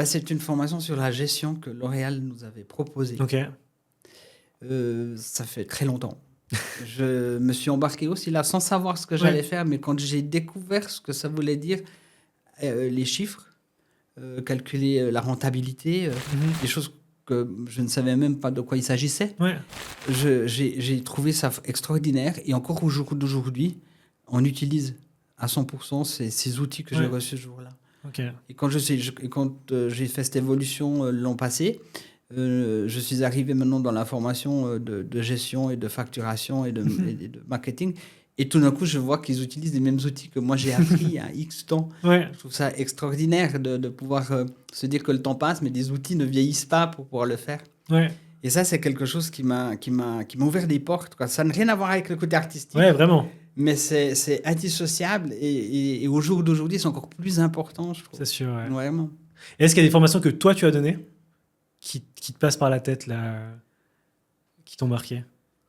Speaker 1: C'est une formation sur la gestion que L'Oréal nous avait proposée.
Speaker 2: Ok.
Speaker 1: Ça fait très longtemps. Je me suis embarqué aussi là sans savoir ce que j'allais faire, mais quand j'ai découvert ce que ça voulait dire, les chiffres, calculer la rentabilité, des choses que je ne savais même pas de quoi il s'agissait.
Speaker 2: Ouais.
Speaker 1: J'ai trouvé ça extraordinaire. Et encore au jour d'aujourd'hui, on utilise à 100% ces outils que j'ai reçus ce jour-là.
Speaker 2: Okay.
Speaker 1: Et quand j'ai fait cette évolution l'an passé, je suis arrivé maintenant dans la formation de gestion et de facturation et de marketing. Et tout d'un coup, je vois qu'ils utilisent les mêmes outils que moi j'ai appris il y a X temps.
Speaker 2: Ouais.
Speaker 1: Je trouve ça extraordinaire de pouvoir se dire que le temps passe, mais des outils ne vieillissent pas pour pouvoir le faire.
Speaker 2: Ouais.
Speaker 1: Et ça, c'est quelque chose qui m'a ouvert des portes, quoi. Ça n'a rien à voir avec le côté artistique.
Speaker 2: Ouais, vraiment.
Speaker 1: Mais c'est indissociable. Et au jour d'aujourd'hui, c'est encore plus important, je trouve.
Speaker 2: C'est sûr, ouais.
Speaker 1: Vraiment.
Speaker 2: Et est-ce qu'il y a des formations que toi, tu as données qui te passent par la tête, là, qui t'ont marqué?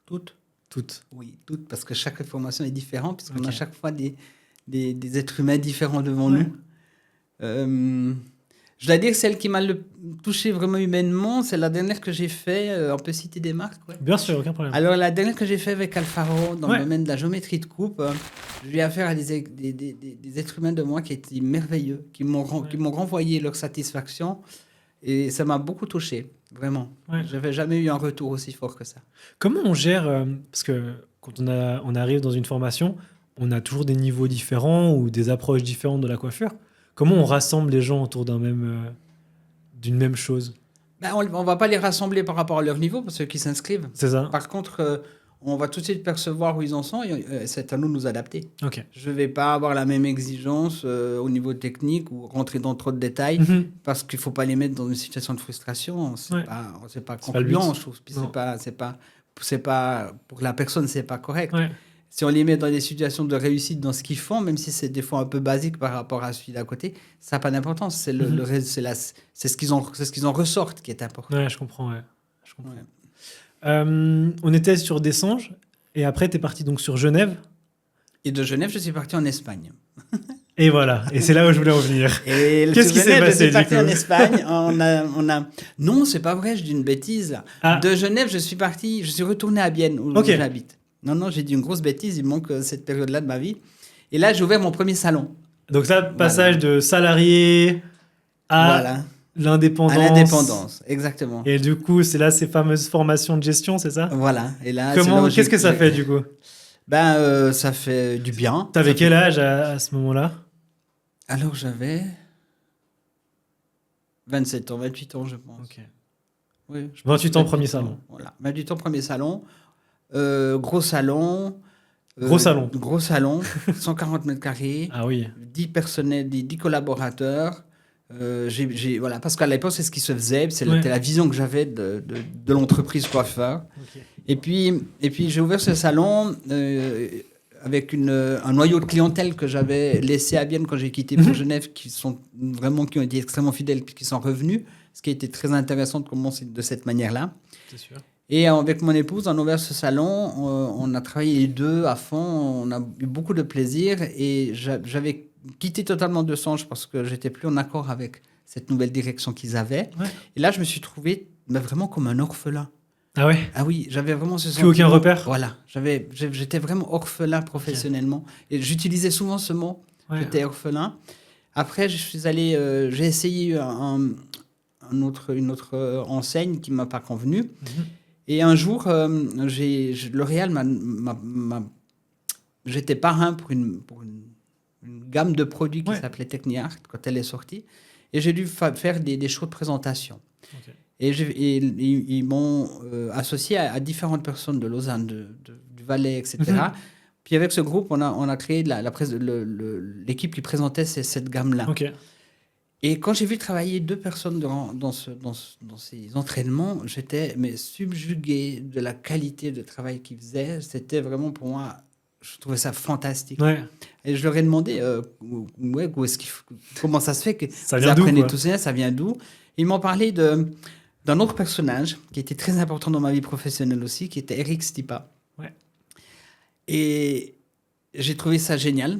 Speaker 1: Toutes. Oui, toutes, parce que chaque formation est différente, puisqu'on a chaque fois des êtres humains différents devant nous. Je dois dire que celle qui m'a le touché vraiment humainement, c'est la dernière que j'ai fait. On peut citer des marques,
Speaker 2: Bien sûr, aucun problème.
Speaker 1: Alors, la dernière que j'ai fait avec Alfaro, dans le domaine de la géométrie de coupe, j'ai eu affaire à des êtres humains de moi qui étaient merveilleux, qui m'ont renvoyé leur satisfaction. Et ça m'a beaucoup touché, vraiment. Je n'avais jamais eu un retour aussi fort que ça.
Speaker 2: Comment on gère, parce que quand on arrive dans une formation, on a toujours des niveaux différents ou des approches différentes de la coiffure. Comment on rassemble les gens autour d'une même chose?
Speaker 1: On ne va pas les rassembler par rapport à leur niveau, pour ceux qui s'inscrivent.
Speaker 2: C'est ça.
Speaker 1: Par contre, on va tout de suite percevoir où ils en sont et c'est à nous de nous adapter.
Speaker 2: Okay.
Speaker 1: Je ne vais pas avoir la même exigence au niveau technique ou rentrer dans trop de détails parce qu'il ne faut pas les mettre dans une situation de frustration. Ce n'est pas concluant, je trouve. C'est pas, pour la personne, ce n'est pas correct.
Speaker 2: Ouais.
Speaker 1: Si on les met dans des situations de réussite dans ce qu'ils font, même si c'est des fois un peu basique par rapport à celui d'à côté, ça n'a pas d'importance. C'est c'est ce qu'ils en ressortent qui est important.
Speaker 2: Ouais, je comprends. Ouais. On était sur Dessanges et après, tu es parti donc sur Genève.
Speaker 1: Et de Genève, je suis parti en Espagne.
Speaker 2: Et voilà, et c'est là où je voulais en venir.
Speaker 1: Qu'est-ce qui s'est passé, du coup? Je suis parti en Espagne. Non, c'est pas vrai, je dis une bêtise. Là. Ah. De Genève, je suis retourné à Bienne, où j'habite. Non, j'ai dit une grosse bêtise, il me manque cette période-là de ma vie. Et là, j'ai ouvert mon premier salon.
Speaker 2: Donc là, passage de salarié à l'indépendance.
Speaker 1: À l'indépendance, exactement.
Speaker 2: Et du coup, c'est là ces fameuses formations de gestion, c'est ça?
Speaker 1: Voilà. Et là,
Speaker 2: qu'est-ce que ça fait du coup?
Speaker 1: Ça fait du bien.
Speaker 2: T'avais quel âge à ce moment-là?
Speaker 1: Alors, j'avais 27 ans, 28 ans, je pense.
Speaker 2: Ok.
Speaker 1: Oui,
Speaker 2: 28 ans, premier salon.
Speaker 1: Voilà, 28 ans, premier salon. Gros salon.
Speaker 2: Gros salon.
Speaker 1: 140 mètres carrés.
Speaker 2: Ah oui.
Speaker 1: 10 personnels, 10 collaborateurs. Voilà, parce qu'à l'époque, c'est ce qui se faisait. C'était la vision que j'avais de l'entreprise coiffeur. Okay. Et puis, j'ai ouvert ce salon avec un noyau de clientèle que j'avais laissé à Bienne quand j'ai quitté pour Genève, qui ont été extrêmement fidèles puis qui sont revenus. Ce qui a été très intéressant de commencer de cette manière-là.
Speaker 2: C'est sûr.
Speaker 1: Et avec mon épouse, on a ouvert ce salon, on a travaillé les deux à fond, on a eu beaucoup de plaisir et j'avais quitté totalement Dessanges parce que j'étais plus en accord avec cette nouvelle direction qu'ils avaient. Ouais. Et là, je me suis trouvé vraiment comme un orphelin.
Speaker 2: Ah ouais?
Speaker 1: Ah oui, j'avais vraiment ce sentiment.
Speaker 2: Plus aucun repère?
Speaker 1: Voilà, j'étais vraiment orphelin professionnellement. Okay. Et j'utilisais souvent ce mot, j'étais orphelin. Après, j'ai essayé une autre enseigne qui ne m'a pas convenu. Et un jour, L'Oréal j'étais parrain pour une gamme de produits qui s'appelait TechniArt quand elle est sortie. Et j'ai dû faire des shows de présentation. Okay. Et ils m'ont associé à différentes personnes de Lausanne, du Valais, etc. Puis avec ce groupe, on a créé l'équipe qui présentait cette gamme-là.
Speaker 2: Okay.
Speaker 1: Et quand j'ai vu travailler 2 personnes dans ces entraînements, j'étais subjugué de la qualité de travail qu'ils faisaient. C'était vraiment pour moi, je trouvais ça fantastique.
Speaker 2: Ouais.
Speaker 1: Et je leur ai demandé comment ça se fait que
Speaker 2: ça vient d'où,
Speaker 1: tout ça, ça vient d'où. Ils m'ont parlé d'un autre personnage qui était très important dans ma vie professionnelle aussi, qui était Eric Stipa.
Speaker 2: Ouais.
Speaker 1: Et j'ai trouvé ça génial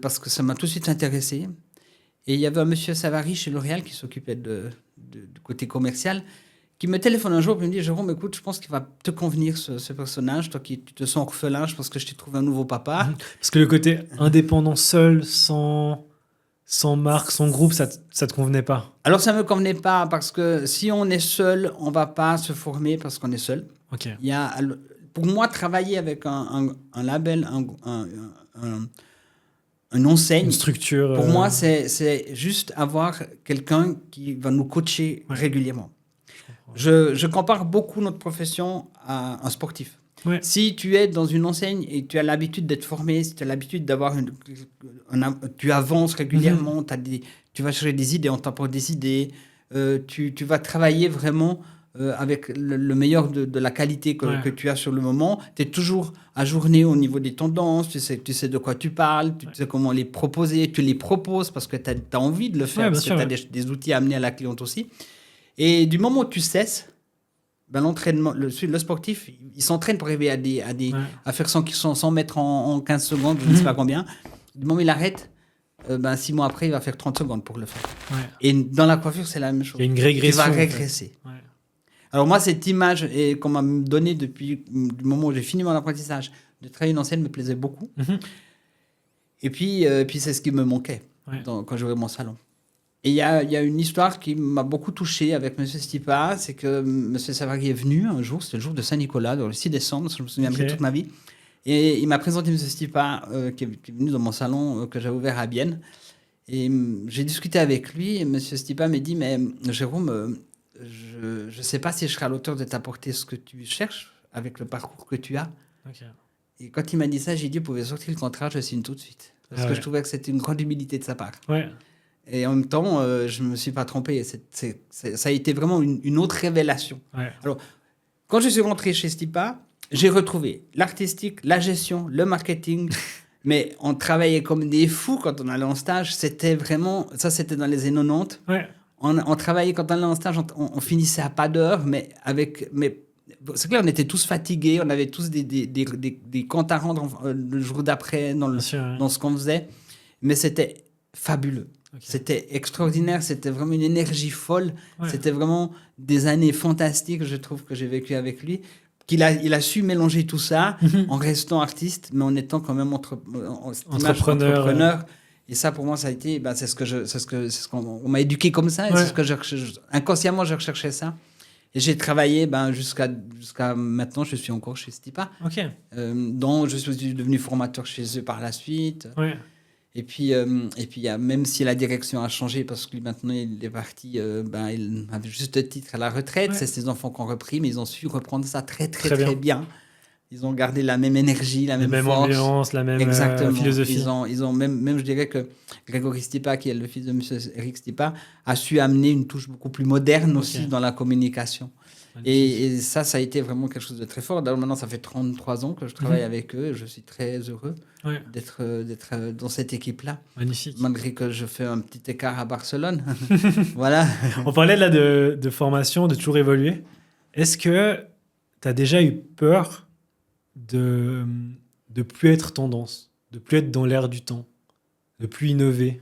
Speaker 1: parce que ça m'a tout de suite intéressé. Et il y avait un monsieur Savary chez L'Oréal qui s'occupait du côté commercial, qui me téléphone un jour et me dit, Jérôme, écoute, je pense qu'il va te convenir ce personnage, toi qui tu te sens orphelin, je pense que je t'ai trouvé un nouveau papa.
Speaker 2: Parce que le côté indépendant seul, sans marque, sans groupe, ça te convenait pas?
Speaker 1: Alors ça me convenait pas parce que si on est seul, on va pas se former parce qu'on est seul.
Speaker 2: Ok.
Speaker 1: Pour moi, travailler avec un label, une enseigne,
Speaker 2: une structure.
Speaker 1: pour moi, c'est juste avoir quelqu'un qui va nous coacher régulièrement. Je compare beaucoup notre profession à un sportif.
Speaker 2: Ouais.
Speaker 1: Si tu es dans une enseigne et tu as l'habitude d'être formé, si tu as l'habitude d'avoir tu avances régulièrement, tu vas chercher des idées, on t'apporte des idées, tu vas travailler vraiment avec le meilleur de la qualité que tu as sur le moment. Tu es toujours ajourné au niveau des tendances, tu sais de quoi tu parles, tu sais comment les proposer, tu les proposes parce que tu as envie de le faire, parce que tu as des outils à amener à la cliente aussi. Et du moment où tu cesses, l'entraînement, le sportif, il s'entraîne pour arriver à faire 100 mètres en 15 secondes, je ne sais pas combien. Du moment où il arrête, 6 mois après, il va faire 30 secondes pour le faire. Ouais. Et dans la coiffure, c'est la même chose.
Speaker 2: Il y a une régression.
Speaker 1: Tu vas régresser. Ouais. Alors moi, cette image qu'on m'a donnée depuis le moment où j'ai fini mon apprentissage, de travailler une enseigne me plaisait beaucoup. Et puis c'est ce qui me manquait quand j'ouvrais mon salon. Et il y a une histoire qui m'a beaucoup touché avec M. Stipa, c'est que M. Savary est venu un jour, c'était le jour de Saint-Nicolas, le 6 décembre, je me souviendrai toute ma vie. Et il m'a présenté M. Stipa, qui est venu dans mon salon que j'avais ouvert à Bienne. Et j'ai discuté avec lui, et M. Stipa m'a dit, mais Jérôme, je ne sais pas si je serai à l'auteur de t'apporter ce que tu cherches avec le parcours que tu as. Okay. Et quand il m'a dit ça, j'ai dit, vous pouvez sortir le contrat, je signe tout de suite. Parce que je trouvais que c'était une grande humilité de sa part. Ouais. Et en même temps, je ne me suis pas trompé. Ça a été vraiment une autre révélation. Ouais. Alors, quand je suis rentré chez Stipa, j'ai retrouvé l'artistique, la gestion, le marketing. Mais on travaillait comme des fous quand on allait en stage. C'était vraiment... Ça, c'était dans les années 90. Ouais. On travaillait quand on allait en stage, on finissait à pas d'heure, mais c'est clair, on était tous fatigués. On avait tous des comptes à rendre le jour d'après dans ce qu'on faisait. Mais c'était fabuleux. Okay. C'était extraordinaire, c'était vraiment une énergie folle. Ouais. C'était vraiment des années fantastiques, je trouve, que j'ai vécu avec lui. Il a su mélanger tout ça en restant artiste, mais en étant quand même entrepreneur. Et ça, pour moi, ça a été, c'est ce qu'on m'a éduqué comme ça. Et c'est ce que inconsciemment, je recherchais ça. Et j'ai travaillé jusqu'à maintenant, je suis encore chez Stipa. Okay. Dont je suis devenu formateur chez eux par la suite. Ouais. Et puis, même si la direction a changé, parce que maintenant, il est parti, il avait juste titre à la retraite. Ouais. C'est ses enfants qui ont repris, mais ils ont su reprendre ça très bien. Ils ont gardé la même énergie, la même force.
Speaker 2: Ambiance, la même philosophie.
Speaker 1: Ils ont même, je dirais que Grégory Stipa, qui est le fils de M. Eric Stipa, a su amener une touche beaucoup plus moderne aussi dans la communication. Et ça a été vraiment quelque chose de très fort. D'ailleurs, maintenant, ça fait 33 ans que je travaille avec eux. Je suis très heureux d'être dans cette équipe-là.
Speaker 2: Magnifique.
Speaker 1: Malgré que je fais un petit écart à Barcelone. Voilà.
Speaker 2: On parlait là de formation, de toujours évoluer. Est-ce que tu as déjà eu peur de plus être tendance, de plus être dans l'air du temps, de plus innover?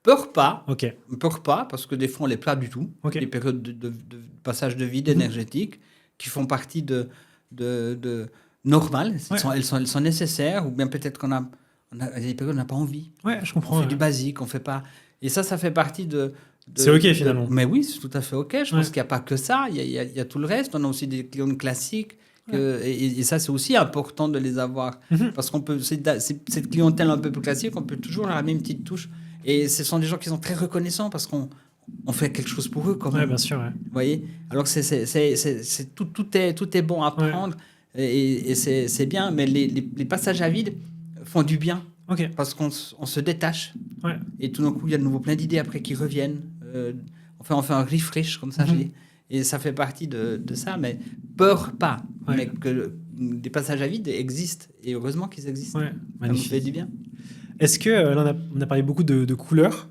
Speaker 1: Peur pas. Okay. Peur pas, parce que des fois, on ne l'est pas du tout. Okay. Des périodes de passage de vide énergétique qui font partie de normales. Elles sont nécessaires, ou bien peut-être qu'on a des périodes où on n'a pas envie.
Speaker 2: Ouais, je comprends.
Speaker 1: On fait du basique, on ne fait pas... Et ça fait partie de
Speaker 2: c'est OK, finalement.
Speaker 1: Mais oui, c'est tout à fait OK. Je pense qu'il n'y a pas que ça. Il y a tout le reste. On a aussi des clients classiques. Et ça, c'est aussi important de les avoir. Parce qu'on peut... Cette clientèle un peu plus classique, on peut toujours leur amener une petite touche. Et ce sont des gens qui sont très reconnaissants parce qu'on fait quelque chose pour eux quand même.
Speaker 2: Oui, bien sûr. Ouais.
Speaker 1: Vous voyez ? Alors que tout est bon à prendre et c'est bien, mais les passages à vide font du bien parce qu'on se détache. Ouais. Et tout d'un coup, il y a de nouveau plein d'idées après qui reviennent. On fait un refresh comme ça, je dis. Et ça fait partie de ça, mais peur pas. Mais que des passages à vide existent et heureusement qu'ils existent. Ouais. Ça nous fait du bien.
Speaker 2: Est-ce que, là, on a parlé beaucoup de couleurs.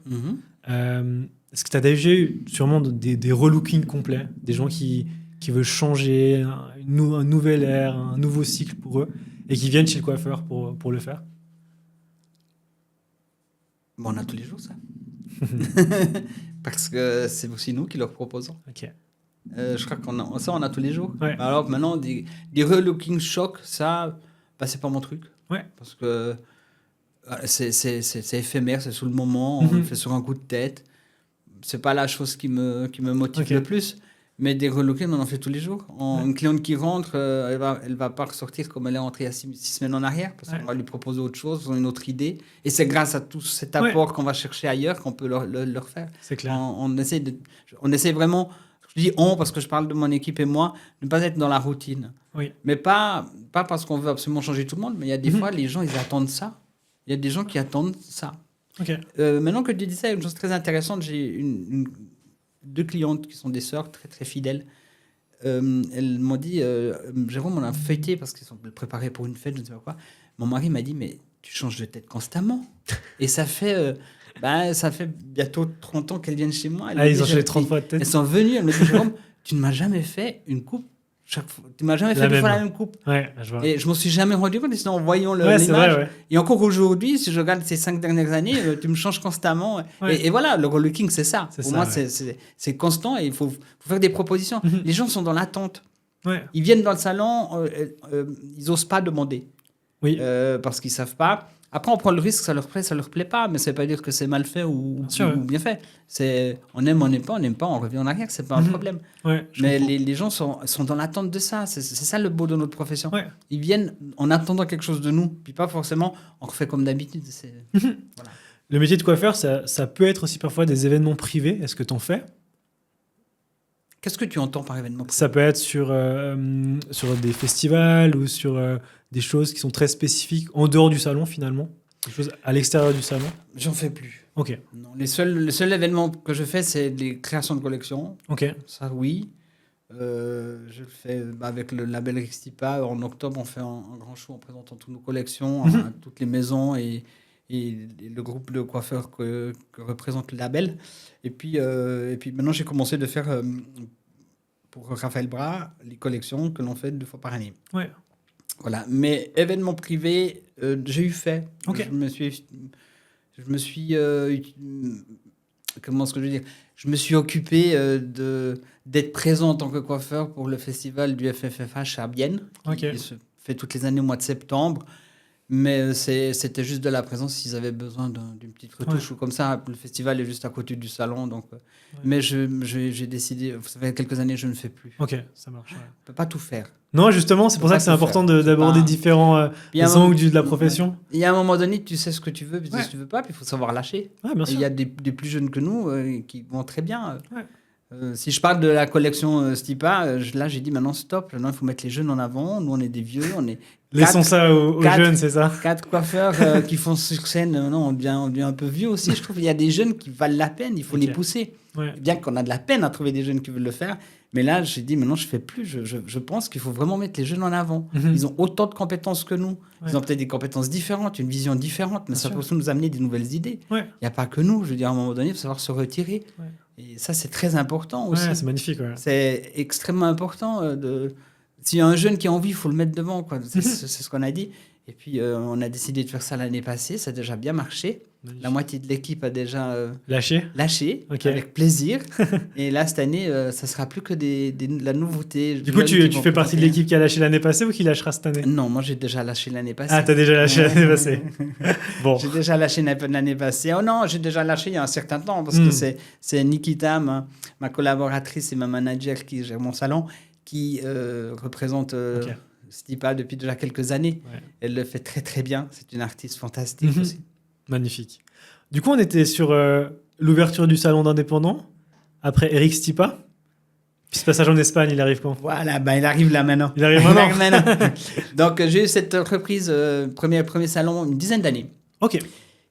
Speaker 2: Est-ce que tu as déjà eu sûrement des relookings complets, des gens qui veulent changer, un nouvel air, un nouveau cycle pour eux, et qui viennent chez le coiffeur pour le faire?
Speaker 1: On a tous les jours ça. Parce que c'est aussi nous qui leur proposons.
Speaker 2: Ok.
Speaker 1: Je crois on a tous les jours.
Speaker 2: Ouais.
Speaker 1: Alors maintenant, des relooking shocks, ça, c'est pas mon truc.
Speaker 2: Ouais.
Speaker 1: Parce que c'est éphémère, c'est sous le moment, on le fait sur un coup de tête. C'est pas la chose qui me motive le plus. Mais des relookings, on en fait tous les jours. Une cliente qui rentre, elle va pas ressortir comme elle est entrée il y a 6 semaines en arrière, parce qu'on va lui proposer autre chose, une autre idée. Et c'est grâce à tout cet apport qu'on va chercher ailleurs qu'on peut leur faire.
Speaker 2: C'est clair.
Speaker 1: On essaie vraiment, je dis on parce que je parle de mon équipe et moi, de ne pas être dans la routine.
Speaker 2: Oui.
Speaker 1: Mais pas parce qu'on veut absolument changer tout le monde, mais il y a des fois, les gens, ils attendent ça. Il y a des gens qui attendent ça.
Speaker 2: Okay.
Speaker 1: Maintenant que tu dis ça, il y a une chose très intéressante. J'ai deux clientes qui sont des sœurs très très fidèles. Elles m'ont dit, Jérôme, on a feuilleté parce qu'ils sont préparés pour une fête, je ne sais pas quoi. Mon mari m'a dit, mais tu changes de tête constamment. Et ça fait bientôt 30 ans qu'elles viennent chez moi.
Speaker 2: Ils ont changé 30 fois de tête.
Speaker 1: Elles sont venues, elles me disent, Jérôme, tu ne m'as jamais fait une coupe. Chaque fois. Tu m'as jamais fait deux fois la même coupe.
Speaker 2: Ouais, je vois.
Speaker 1: Et je m'en suis jamais rendu compte, sinon en voyant l'image.
Speaker 2: Vrai.
Speaker 1: Et encore aujourd'hui, si je regarde ces 5 dernières années, tu me changes constamment. Et voilà, le relooking, c'est ça. Pour moi, c'est constant et il faut faire des propositions. Les gens sont dans l'attente. Ils viennent dans le salon, ils n'osent pas demander.
Speaker 2: Oui.
Speaker 1: Parce qu'ils ne savent pas. Après, on prend le risque, ça leur plaît pas, mais ça ne veut pas dire que c'est mal fait ou bien fait. On aime, on n'aime pas, on revient en arrière, c'est pas un problème. Mais les gens sont dans l'attente de ça. C'est ça le beau de notre profession. Ils viennent en attendant quelque chose de nous, puis pas forcément on refait comme d'habitude. Voilà.
Speaker 2: Le métier de coiffeur, ça peut être aussi parfois des événements privés. Est-ce que tu en fais ?
Speaker 1: Qu'est-ce que tu entends par événement privé ?
Speaker 2: Ça peut être sur des festivals ou sur des choses qui sont très spécifiques en dehors du salon finalement, des choses à l'extérieur du salon.
Speaker 1: J'en fais plus.
Speaker 2: Ok.
Speaker 1: Non, le seul événement que je fais, c'est des créations de collections.
Speaker 2: Ok.
Speaker 1: Ça, oui. Je le fais avec le label Rixtipa. En octobre, on fait un grand show en présentant toutes nos collections à toutes les maisons et le groupe de coiffeurs que représente le label. Et puis maintenant, j'ai commencé de faire pour Raphaël Bras les collections que l'on fait 2 fois par année.
Speaker 2: Ouais.
Speaker 1: Voilà. Mais événements privés, j'ai eu fait.
Speaker 2: Okay.
Speaker 1: Je me suis comment est-ce que je veux dire ? Je me suis occupé d'être présent en tant que coiffeur pour le festival du FFFH à Bienne, qui se fait toutes les années au mois de septembre. Mais c'était juste de la présence s'ils avaient besoin d'une petite retouche ou comme ça. Le festival est juste à côté du salon. Donc, mais j'ai décidé, ça fait quelques années, je ne fais plus.
Speaker 2: Ok, ça marche.
Speaker 1: On ne peut pas tout faire.
Speaker 2: Non, justement, c'est pour ça que c'est important d'aborder différents angles de la profession.
Speaker 1: Il y a un moment donné, tu sais ce que tu veux, puis tu sais ce que tu veux pas, puis il faut savoir lâcher.
Speaker 2: Bien sûr.
Speaker 1: Il y a des plus jeunes que nous qui vont très bien. Si je parle de la collection Stipa, là j'ai dit maintenant stop, maintenant il faut mettre les jeunes en avant. Nous on est des vieux, on est.
Speaker 2: Laissons ça aux jeunes, c'est ça.
Speaker 1: 4 coiffeurs qui font sur scène, non, on devient un peu vieux aussi. Je trouve qu'il y a des jeunes qui valent la peine, il faut les pousser. Bien qu'on a de la peine à trouver des jeunes qui veulent le faire. Mais là, j'ai dit, maintenant, je ne fais plus. Je pense qu'il faut vraiment mettre les jeunes en avant. Ils ont autant de compétences que nous. Ils ont peut-être des compétences différentes, une vision différente, mais ça peut aussi nous amener des nouvelles idées. Il n'y a pas que nous. Je veux dire, à un moment donné, il faut savoir se retirer. Et ça, c'est très important aussi.
Speaker 2: C'est magnifique.
Speaker 1: C'est extrêmement important. S'il y a un jeune qui a envie, il faut le mettre devant, quoi. C'est ce qu'on a dit. Et puis, on a décidé de faire ça l'année passée. Ça a déjà bien marché. La moitié de l'équipe a déjà lâché avec plaisir. Et là, cette année, ça ne sera plus que de la nouveauté.
Speaker 2: Du coup, tu fais partie de l'équipe qui a lâché l'année passée ou qui lâchera cette année ?
Speaker 1: Non, moi, j'ai déjà lâché l'année passée.
Speaker 2: Ah, tu as déjà lâché l'année passée. Bon.
Speaker 1: J'ai déjà lâché l'année passée. Oh non, j'ai déjà lâché il y a un certain temps parce que c'est Nikita, ma collaboratrice et ma manager qui gère mon salon, qui représente Stipa depuis déjà quelques années. Elle le fait très, très bien. C'est une artiste fantastique aussi.
Speaker 2: Magnifique. Du coup, on était sur l'ouverture du salon d'indépendants. Après Eric Stipa. Puis ce passage en Espagne, il arrive quand ?
Speaker 1: Voilà, il arrive là maintenant.
Speaker 2: Il arrive maintenant.
Speaker 1: Donc, j'ai eu cette reprise, premier salon, une dizaine d'années.
Speaker 2: Ok.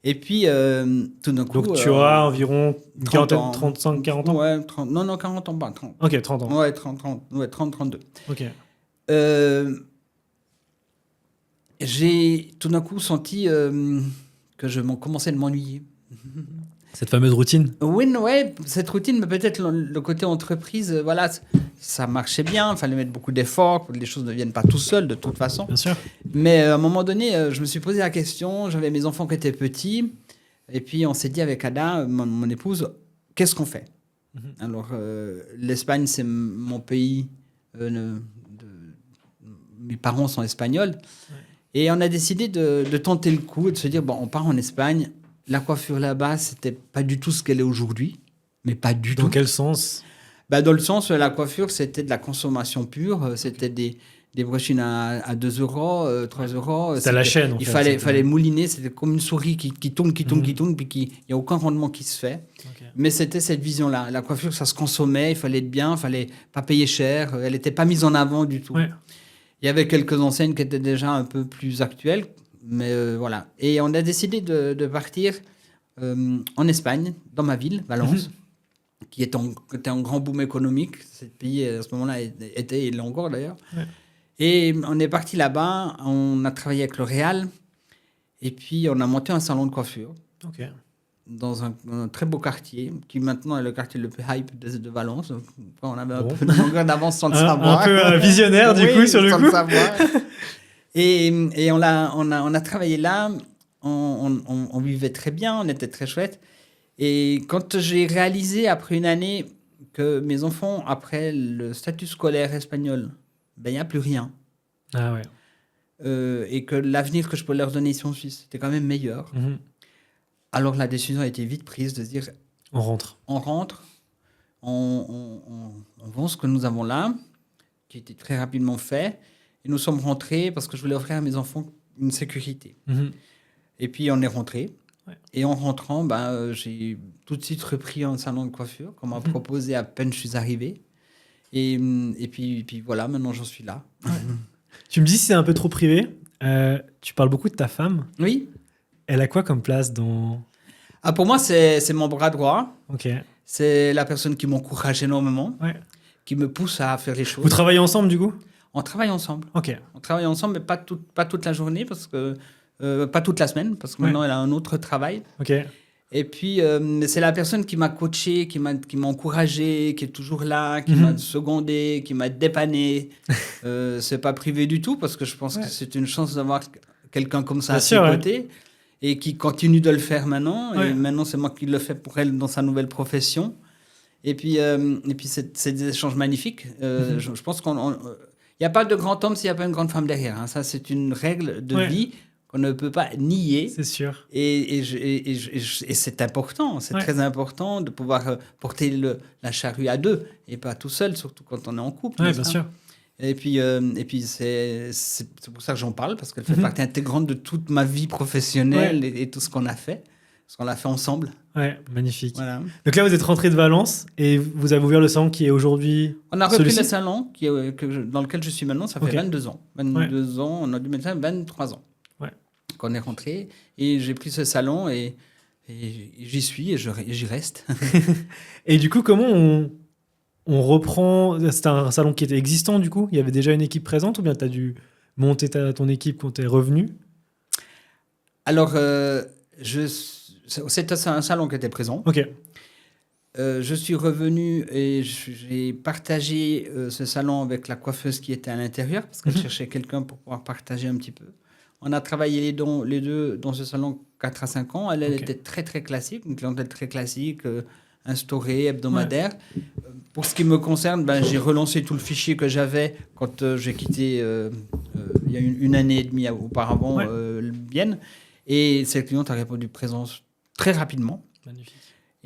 Speaker 1: Et puis, tout d'un coup...
Speaker 2: Donc, tu auras environ 35-40 ans ?
Speaker 1: Ouais, 30, non, 40 ans, pas 30.
Speaker 2: Ok, 30 ans.
Speaker 1: Ouais, 30-32.
Speaker 2: Ok.
Speaker 1: J'ai tout d'un coup senti que je commençais de m'ennuyer.
Speaker 2: Cette fameuse routine ?
Speaker 1: Oui, cette routine, mais peut-être le côté entreprise, voilà, ça marchait bien, il fallait mettre beaucoup d'efforts, les choses ne viennent pas tout seules de toute façon.
Speaker 2: Bien sûr.
Speaker 1: Mais à un moment donné, je me suis posé la question, j'avais mes enfants qui étaient petits, Et puis, on s'est dit avec Ada, mon épouse, qu'est-ce qu'on fait? Alors, l'Espagne, c'est mon pays. Mes parents sont espagnols. Ouais. Et on a décidé de tenter le coup et de se dire, bon, on part en Espagne. La coiffure là-bas, c'était pas du tout ce qu'elle est aujourd'hui. Mais pas du tout.
Speaker 2: Dans quel sens?
Speaker 1: Dans le sens, la coiffure, c'était de la consommation pure. C'était des brushings à 2 €, 3 €.
Speaker 2: C'était à la chaîne, en fait.
Speaker 1: Il fallait mouliner. C'était comme une souris qui tourne, puis il n'y a aucun rendement qui se fait. Okay. Mais c'était cette vision-là. La coiffure, ça se consommait, il fallait être bien, il fallait pas payer cher. Elle n'était pas mise en avant du tout. Ouais. Il y avait quelques enseignes qui étaient déjà un peu plus actuelles. Mais voilà. Et on a décidé de partir en Espagne, dans ma ville, Valence. Qui était en grand boom économique. Ce pays, à ce moment-là, était, il l'est encore d'ailleurs. Ouais. Et on est parti là-bas, on a travaillé avec L'Oréal, et puis on a monté un salon de coiffure. Okay. Dans un très beau quartier, qui maintenant est le quartier le plus hype de Valence. On avait un peu de longueur d'avance sans le savoir.
Speaker 2: Un peu visionnaire, du coup, sur le coup. Sans le savoir.
Speaker 1: Et on a travaillé là, on vivait très bien, on était très chouette. Et quand j'ai réalisé, après une année, que mes enfants, après le statut scolaire espagnol, il n'y a plus rien.
Speaker 2: Ah ouais.
Speaker 1: Et que l'avenir que je peux leur donner ici en Suisse, c'était quand même meilleur. Alors la décision a été vite prise de se dire...
Speaker 2: On rentre.
Speaker 1: On vend ce que nous avons là, qui a été très rapidement fait. Et nous sommes rentrés parce que je voulais offrir à mes enfants une sécurité. Et puis on est rentrés. Ouais. Et en rentrant, j'ai tout de suite repris un salon de coiffure qu'on m'a proposé à peine je suis arrivé. Et puis voilà, maintenant j'en suis là.
Speaker 2: Ouais. Tu me dis si c'est un peu trop privé. Tu parles beaucoup de ta femme.
Speaker 1: Oui.
Speaker 2: Elle a quoi comme place dans...
Speaker 1: Pour moi, c'est mon bras droit.
Speaker 2: Ok.
Speaker 1: C'est la personne qui m'encourage énormément, qui me pousse à faire les choses.
Speaker 2: Vous travaillez ensemble du coup?
Speaker 1: On travaille ensemble.
Speaker 2: Ok.
Speaker 1: On travaille ensemble, mais pas toute la journée parce que... pas toute la semaine, parce que maintenant, elle a un autre travail.
Speaker 2: Ok.
Speaker 1: Et puis, c'est la personne qui m'a coaché, qui m'a encouragé, qui est toujours là, qui m'a secondé, qui m'a dépanné. C'est pas privé du tout, parce que je pense que c'est une chance d'avoir quelqu'un comme ça à ses côtés et qui continue de le faire maintenant. Et maintenant, c'est moi qui le fais pour elle dans sa nouvelle profession. Et puis c'est des échanges magnifiques. Je pense qu'il n'y a pas de grand homme s'il n'y a pas une grande femme derrière. Hein. Ça, c'est une règle de vie qu'on ne peut pas nier.
Speaker 2: C'est sûr.
Speaker 1: Et c'est important, c'est très important de pouvoir porter la charrue à deux et pas tout seul, surtout quand on est en couple.
Speaker 2: Oui, bien sûr.
Speaker 1: Et puis c'est pour ça que j'en parle, parce qu'elle fait partie intégrante de toute ma vie professionnelle et tout ce qu'on a fait, parce qu'on l'a fait ensemble.
Speaker 2: Ouais, magnifique.
Speaker 1: Voilà.
Speaker 2: Donc là, vous êtes rentré de Valence et vous avez ouvert le salon qui est aujourd'hui...
Speaker 1: On a repris le salon dans lequel je suis maintenant, ça fait 22 ans. 22 ans, on a dû mettre ça 23 ans. Qu'on est rentré et j'ai pris ce salon et j'y suis et j'y reste.
Speaker 2: Et du coup, comment on reprend? C'était un salon qui était existant du coup? Il y avait déjà une équipe présente ou bien tu as dû monter ton équipe quand tu es revenu?
Speaker 1: Alors, c'était un salon qui était présent.
Speaker 2: Ok.
Speaker 1: Je suis revenu et j'ai partagé ce salon avec la coiffeuse qui était à l'intérieur parce qu'elle cherchait quelqu'un pour pouvoir partager un petit peu. On a travaillé les deux dans ce salon 4 à 5 ans. Elle était très, très classique, une clientèle très classique, instaurée, hebdomadaire. Pour ce qui me concerne, j'ai relancé tout le fichier que j'avais quand j'ai quitté, il y a une année et demie auparavant, Bienne. Et cette cliente a répondu présence très rapidement.
Speaker 2: Magnifique.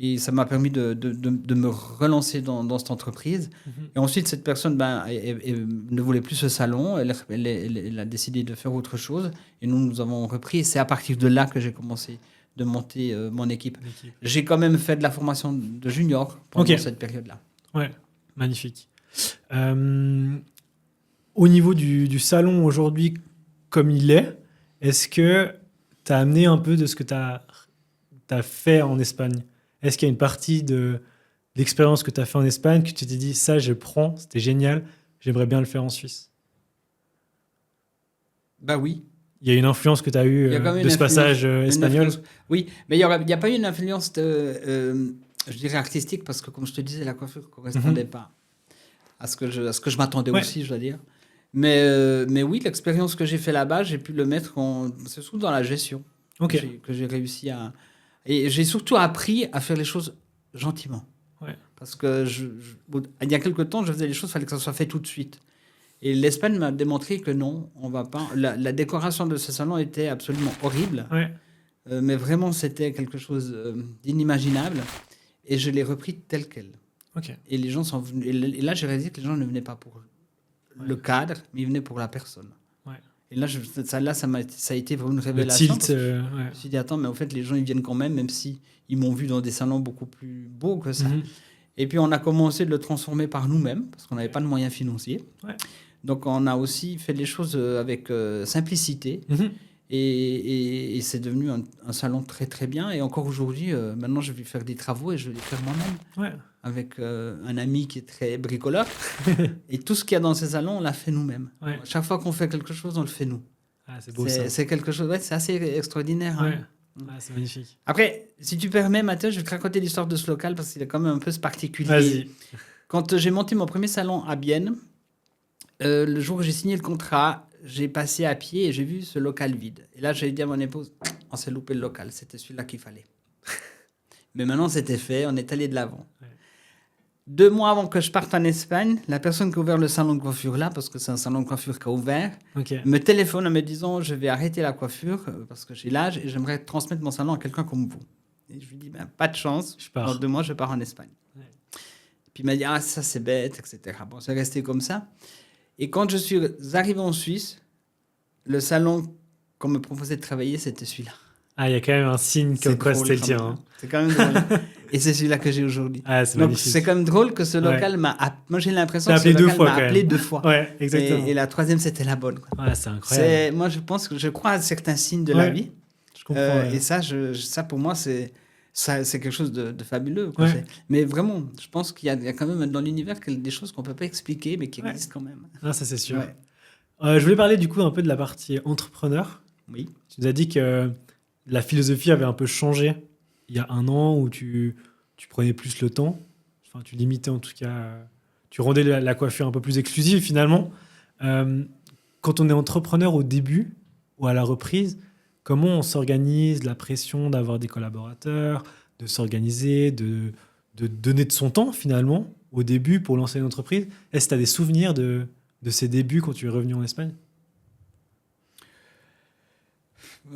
Speaker 1: Et ça m'a permis de me relancer dans cette entreprise. Et ensuite, cette personne ne voulait plus ce salon. Elle a décidé de faire autre chose. Et nous avons repris. Et c'est à partir de là que j'ai commencé de monter mon équipe. J'ai quand même fait de la formation de junior pendant cette période-là.
Speaker 2: Ouais, magnifique. Au niveau du salon aujourd'hui, comme il est-ce que tu as amené un peu de ce que tu as fait en Espagne? Est-ce qu'il y a une partie de l'expérience que tu as fait en Espagne que tu t'es dit, ça, je prends, c'était génial, j'aimerais bien le faire en Suisse?
Speaker 1: Oui.
Speaker 2: Il y a une influence que tu as eue de ce passage espagnol?
Speaker 1: Oui, mais il n'y a pas eu une influence, je dirais, artistique, parce que, comme je te disais, la coiffure ne correspondait pas à ce que je m'attendais aussi, je dois dire. Mais oui, l'expérience que j'ai fait là-bas, j'ai pu le mettre, c'est surtout dans la gestion que j'ai réussi Et j'ai surtout appris à faire les choses gentiment.
Speaker 2: Ouais.
Speaker 1: Parce que il y a quelque temps, je faisais les choses, il fallait que ça soit fait tout de suite. Et l'Espagne m'a démontré que non, on va pas. La décoration de ce salon était absolument horrible.
Speaker 2: Ouais.
Speaker 1: Mais vraiment, c'était quelque chose d'inimaginable. Et je l'ai repris tel quel.
Speaker 2: Ok.
Speaker 1: Et les gens sont venus. Et là, j'ai réalisé que les gens ne venaient pas pour le cadre, mais ils venaient pour la personne.
Speaker 2: Ouais.
Speaker 1: Et là, ça a été vraiment une révélation.
Speaker 2: Le tilt,
Speaker 1: Je me suis dit, attends, mais en fait, les gens, ils viennent quand même si ils m'ont vu dans des salons beaucoup plus beaux que ça. Et puis, on a commencé de le transformer par nous-mêmes, parce qu'on n'avait pas de moyens financiers.
Speaker 2: Ouais.
Speaker 1: Donc, on a aussi fait les choses avec simplicité. Et c'est devenu un salon très, très bien. Et encore aujourd'hui, maintenant, je vais faire des travaux et je vais les faire moi-même.
Speaker 2: Ouais.
Speaker 1: Avec un ami qui est très bricoleur. Et tout ce qu'il y a dans ces salons, on l'a fait nous-mêmes.
Speaker 2: Ouais.
Speaker 1: Chaque fois qu'on fait quelque chose, on le fait nous.
Speaker 2: Ah, c'est beau ça.
Speaker 1: C'est quelque chose, c'est assez extraordinaire.
Speaker 2: Ouais.
Speaker 1: Hein.
Speaker 2: Ah, c'est magnifique.
Speaker 1: Après, si tu permets, Mathieu, je vais te raconter l'histoire de ce local parce qu'il est quand même un peu particulier.
Speaker 2: Vas-y.
Speaker 1: Quand j'ai monté mon premier salon à Bienne, le jour où j'ai signé le contrat, j'ai passé à pied et j'ai vu ce local vide. Et là, j'ai dit à mon épouse, on s'est loupé le local, c'était celui-là qu'il fallait. Mais maintenant, c'était fait, on est allé de l'avant. Ouais. 2 mois avant que je parte en Espagne, la personne qui a ouvert le salon de coiffure là, parce que c'est un salon de coiffure qui a ouvert, me téléphone en me disant, je vais arrêter la coiffure parce que j'ai l'âge et j'aimerais transmettre mon salon à quelqu'un comme vous. Et je lui dis, pas de chance, dans 2 mois, je pars en Espagne. Ouais. Puis il m'a dit, ça c'est bête, etc. Bon, c'est resté comme ça. Et quand je suis arrivé en Suisse, le salon qu'on me proposait de travailler, c'était celui-là.
Speaker 2: Ah, il y a quand même un signe comme quoi c'était le tien. Hein.
Speaker 1: C'est quand même drôle. Et c'est celui-là que j'ai aujourd'hui.
Speaker 2: Ah, c'est
Speaker 1: Donc,
Speaker 2: magnifique.
Speaker 1: c'est quand même drôle que ce local m'a... Moi, j'ai l'impression que
Speaker 2: ce local m'a
Speaker 1: appelé 2 fois.
Speaker 2: Ouais, exactement.
Speaker 1: Et la 3e, c'était la bonne. Quoi.
Speaker 2: Ouais, c'est incroyable.
Speaker 1: Moi, je crois à certains signes de la vie.
Speaker 2: Je comprends.
Speaker 1: Et ça, pour moi, c'est quelque chose de fabuleux. Quoi. Ouais. Mais vraiment, je pense qu'il y a quand même dans l'univers des choses qu'on ne peut pas expliquer, mais qui existent quand même.
Speaker 2: Ah, ça, c'est sûr. Ouais. Je voulais parler du coup un peu de la partie entrepreneur.
Speaker 1: Oui.
Speaker 2: Tu nous as dit que la philosophie avait un peu changé il y a 1 an où tu prenais plus le temps. Enfin, tu limitais en tout cas... tu rendais la coiffure un peu plus exclusive finalement. Quand on est entrepreneur au début ou à la reprise, comment on s'organise, la pression d'avoir des collaborateurs, de s'organiser, de donner de son temps finalement au début pour lancer une entreprise? Est-ce que tu as des souvenirs de ces débuts quand tu es revenu en Espagne?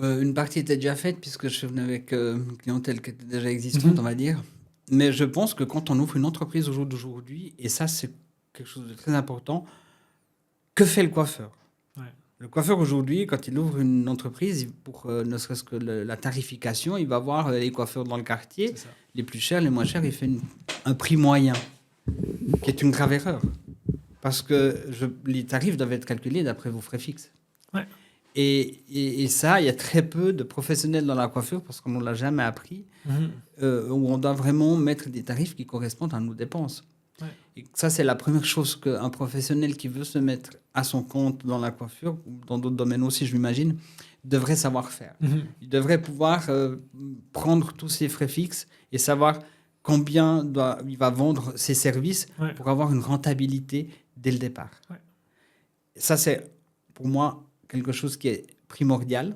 Speaker 1: Une partie était déjà faite puisque je venais avec une clientèle qui était déjà existante, on va dire. Mais je pense que quand on ouvre une entreprise au jour d'aujourd'hui, et ça c'est quelque chose de très important, que fait le coiffeur? Le coiffeur aujourd'hui, quand il ouvre une entreprise, pour ne serait-ce que la tarification, il va voir les coiffeurs dans le quartier, les plus chers, les moins chers, il fait un prix moyen, qui est une grave erreur. Parce que les tarifs doivent être calculés d'après vos frais fixes. Ouais. Et ça, il y a très peu de professionnels dans la coiffure, parce qu'on ne l'a jamais appris, où on doit vraiment mettre des tarifs qui correspondent à nos dépenses. Ouais. Et ça, c'est la première chose qu'un professionnel qui veut se mettre à son compte dans la coiffure, ou dans d'autres domaines aussi, je m'imagine, devrait savoir faire. Il devrait pouvoir prendre tous ses frais fixes et savoir combien il va vendre ses services pour avoir une rentabilité dès le départ. Ouais. Ça, c'est pour moi quelque chose qui est primordial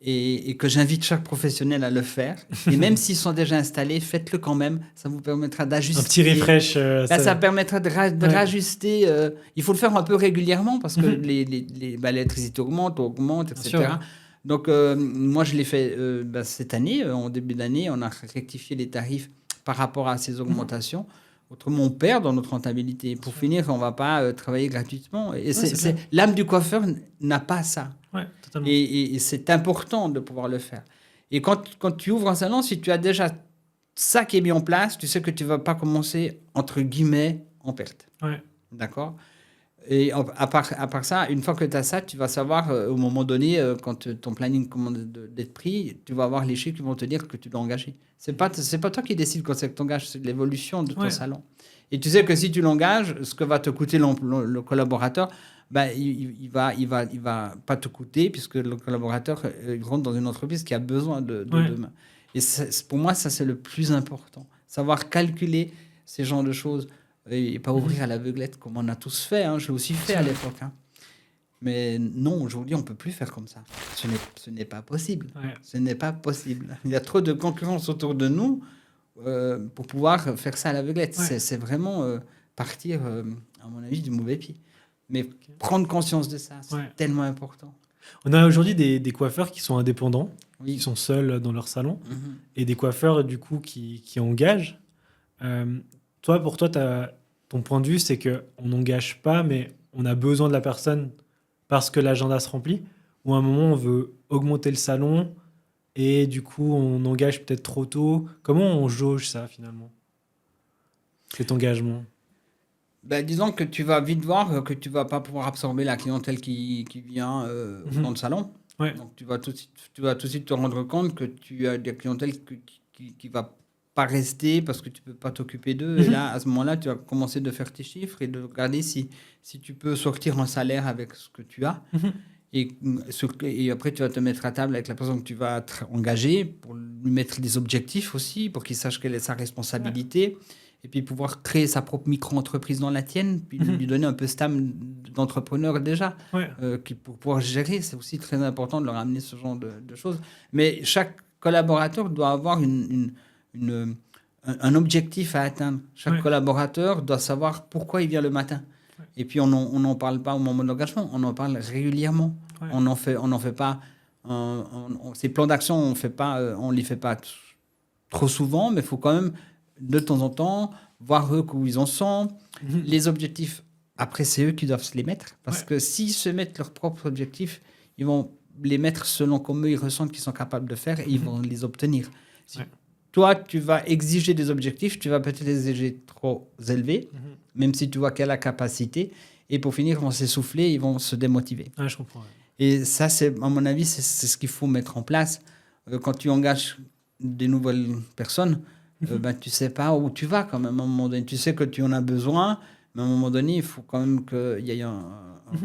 Speaker 1: et que j'invite chaque professionnel à le faire. Et même s'ils sont déjà installés, faites-le quand même. Ça vous permettra d'ajuster.
Speaker 2: Un petit refresh.
Speaker 1: Ça permettra de rajuster. Il faut le faire un peu régulièrement parce que l'électricité augmente, etc. Donc, moi, je l'ai fait cette année. En début d'année, on a rectifié les tarifs par rapport à ces augmentations. Autrement, on perd dans notre rentabilité. Pour finir, on ne va pas travailler gratuitement. Et l'âme du coiffeur n'a pas ça. Ouais, totalement. Et c'est important de pouvoir le faire. Et quand tu ouvres un salon, si tu as déjà ça qui est mis en place, tu sais que tu ne vas pas commencer, entre guillemets, en perte. Ouais. D'accord ? Et à part ça, une fois que tu as ça, tu vas savoir, au moment donné, quand ton planning commande d'être pris, tu vas avoir les chiffres qui vont te dire que tu dois engager. C'est pas toi qui décides quand c'est que tu engages, c'est l'évolution de ton salon. Et tu sais que si tu l'engages, ce que va te coûter le collaborateur, il va pas te coûter puisque le collaborateur il rentre dans une entreprise qui a besoin de main. Et pour moi, ça, c'est le plus important. Savoir calculer ces genres de choses. Et pas ouvrir à l'aveuglette comme on a tous fait. Je l'ai aussi fait à l'époque. Mais non, aujourd'hui, on ne peut plus faire comme ça. Ce n'est pas possible.
Speaker 2: Ouais.
Speaker 1: Ce n'est pas possible. Il y a trop de concurrence autour de nous pour pouvoir faire ça à l'aveuglette.
Speaker 2: Ouais.
Speaker 1: C'est vraiment partir, à mon avis, du mauvais pied. Mais prendre conscience de ça, c'est tellement important.
Speaker 2: On a aujourd'hui des coiffeurs qui sont indépendants,
Speaker 1: Oui.
Speaker 2: qui sont seuls dans leur salon,
Speaker 1: Mhm.
Speaker 2: et des coiffeurs, du coup, qui engagent. Pour toi, ton point de vue, c'est qu'on n'engage pas, mais on a besoin de la personne parce que l'agenda se remplit, ou à un moment, on veut augmenter le salon, et du coup, on engage peut-être trop tôt. Comment on jauge ça, finalement, cet engagement?
Speaker 1: Ben, disons que tu vas vite voir que tu ne vas pas pouvoir absorber la clientèle qui vient dans le salon.
Speaker 2: Ouais.
Speaker 1: Donc, tu vas tout de suite te rendre compte que tu as des clientèles qui ne va pas rester parce que tu ne peux pas t'occuper d'eux. Et là, à ce moment-là, tu vas commencer de faire tes chiffres et de regarder si tu peux sortir un salaire avec ce que tu as. Et après, tu vas te mettre à table avec la personne que tu vas engager pour lui mettre des objectifs aussi, pour qu'il sache quelle est sa responsabilité. Et puis pouvoir créer sa propre micro-entreprise dans la tienne, puis lui donner un peu ce âme d'entrepreneur déjà, pour pouvoir gérer. C'est aussi très important de leur amener ce genre de choses. Mais chaque collaborateur doit avoir un objectif à atteindre. Chaque collaborateur doit savoir pourquoi il vient le matin. Et puis on n'en parle pas au moment de l'engagement, on en parle régulièrement. On n'en fait pas. Ces plans d'action, on les fait pas trop souvent, mais il faut quand même de temps en temps voir eux où ils en sont. Les objectifs, après, c'est eux qui doivent se les mettre. Parce que s'ils se mettent leurs propres objectifs, ils vont les mettre selon comment ils ressentent qu'ils sont capables de faire et ils vont les obtenir. Si toi, tu vas exiger des objectifs, tu vas peut-être les exiger trop élevés, même si tu vois qu'elle a la capacité. Et pour finir, ils vont s'essouffler, ils vont se démotiver.
Speaker 2: Je comprends.
Speaker 1: Et ça, à mon avis, c'est ce qu'il faut mettre en place. Quand tu engages des nouvelles personnes, tu ne sais pas où tu vas quand même à un moment donné. Tu sais que tu en as besoin, mais à un moment donné, il faut quand même qu'il y ait un